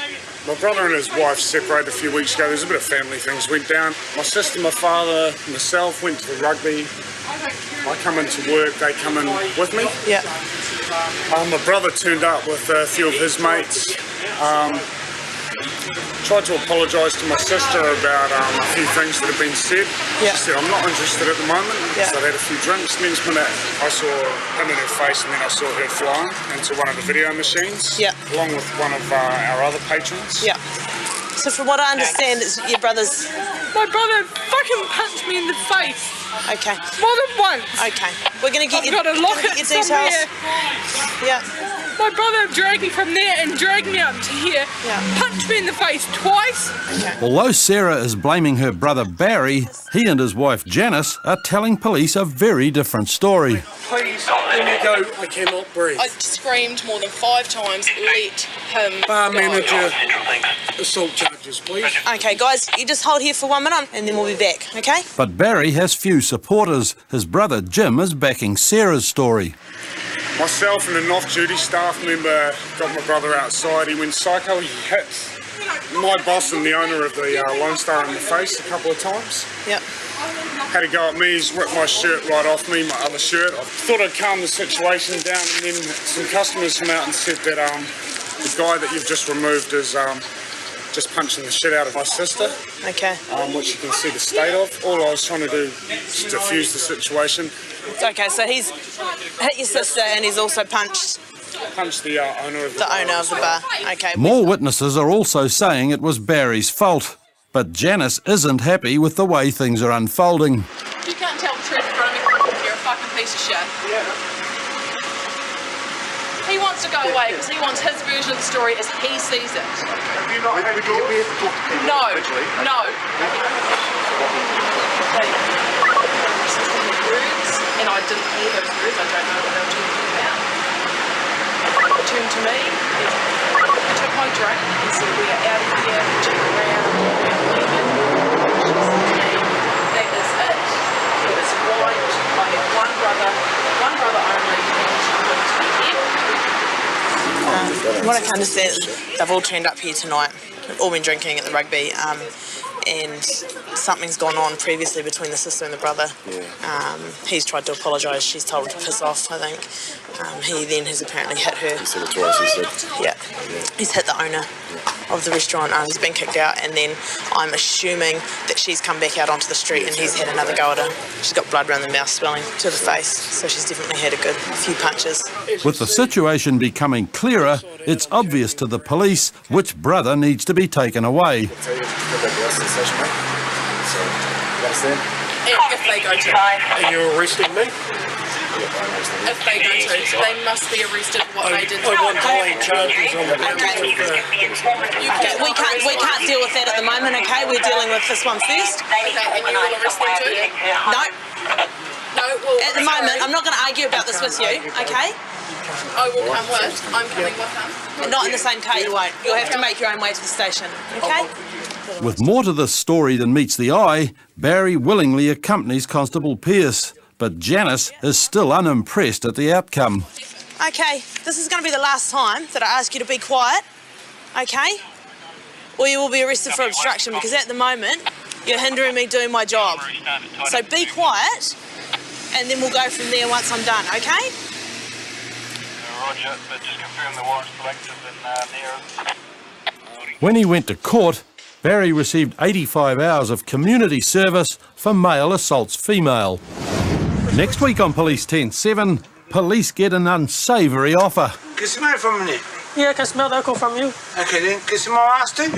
My brother and his wife separated a few weeks ago. There's a bit of family things went down. My sister, my father, myself went to the rugby. I come into work, they come in with me. Yeah. My brother turned up with a few of his mates. Tried to apologise to my sister about a few things that have been said. Yeah. She said, I'm not interested at the moment. Yeah. So I had a few drinks. Next minute, I saw him in her face, and then I saw her flying into one of the video machines. Yeah. Along with one of our other patrons. Yeah. So from what I understand, it's your brother's... My brother fucking punched me in the face. Okay. More than once. Okay. We're going to get I've got to lock it your details. somewhere. Yeah. My brother dragged me from there and dragged me up to here. Yeah. Punched me in the face twice. Okay. Although Sarah is blaming her brother Barry, he and his wife Janice are telling police a very different story. Please, let me go. I cannot breathe. I screamed more than 5 times, let him Bar go. manager, assault charges, please. Okay, guys, you just hold here for 1 minute and then we'll be back, okay? But Barry has few supporters. His brother Jim is backing Sarah's story. Myself and an off-duty staff member got my brother outside. He went psycho. He hit my boss and the owner of the Lone Star in the face a couple of times. Yep. Had to go at me. He's ripped my shirt right off me, my other shirt. I thought I'd calm the situation down, and then some customers come out and said that the guy that you've just removed is just punching the shit out of my sister. Okay. Which you can see the state of. All I was trying to do is diffuse the situation. Okay, so he's hit your sister and he's also punched the owner of the bar. Okay. More witnesses are also saying it was Barry's fault. But Janice isn't happy with the way things are unfolding. You can't tell the truth in front of me. You're a fucking piece of shit. He wants to go away because he wants his version of the story as he sees it. Have you not had a go? No, no. Words, and I didn't hear those words. I don't know what they were talking about. He turned to me, he took my drink and said, "We are out of here, check around, we're leaving." That is it. It was right. I have one brother only, and she couldn't be here. What I can understand is they've all turned up here tonight. They've all been drinking at the rugby. And something's gone on previously between the sister and the brother. Yeah. He's tried to apologise. She's told him to piss off, I think. He then has apparently hit her. He said it twice, he said. Yeah. He's hit the owner of the restaurant. He's been kicked out, and then I'm assuming that she's come back out onto the street and he's had another go at her. She's got blood around the mouth, spilling to the face, so she's definitely had a good few punches. With the situation becoming clearer, it's obvious to the police which brother needs to be taken away. If they go to... Are you arresting me? If they go to, they must be arrested for what they did. I want high charges on the Okay, we can't deal with that at the moment, okay? We're dealing with this one first. Okay, and you will arrest them too? No. No, well... At the moment, I'm not going to argue about this with you, okay? I will come with. I'm coming with him. Not in the same car, you won't. You'll have to make your own way to the station, okay? With more to this story than meets the eye, Barry willingly accompanies Constable Pearce, but Janice is still unimpressed at the outcome. Okay, this is going to be the last time that I ask you to be quiet, okay? Or you will be arrested for obstruction, because at the moment, you're hindering me doing my job. So be quiet, and then we'll go from there once I'm done, okay? Roger, but just confirm the warrant's collected and When he went to court, Barry received 85 hours of community service for male assaults female. Next week on Police 10-7, police get an unsavoury offer. Can you smell it from me? Yeah, I can smell the alcohol from you. Okay then, can you smell my ass too?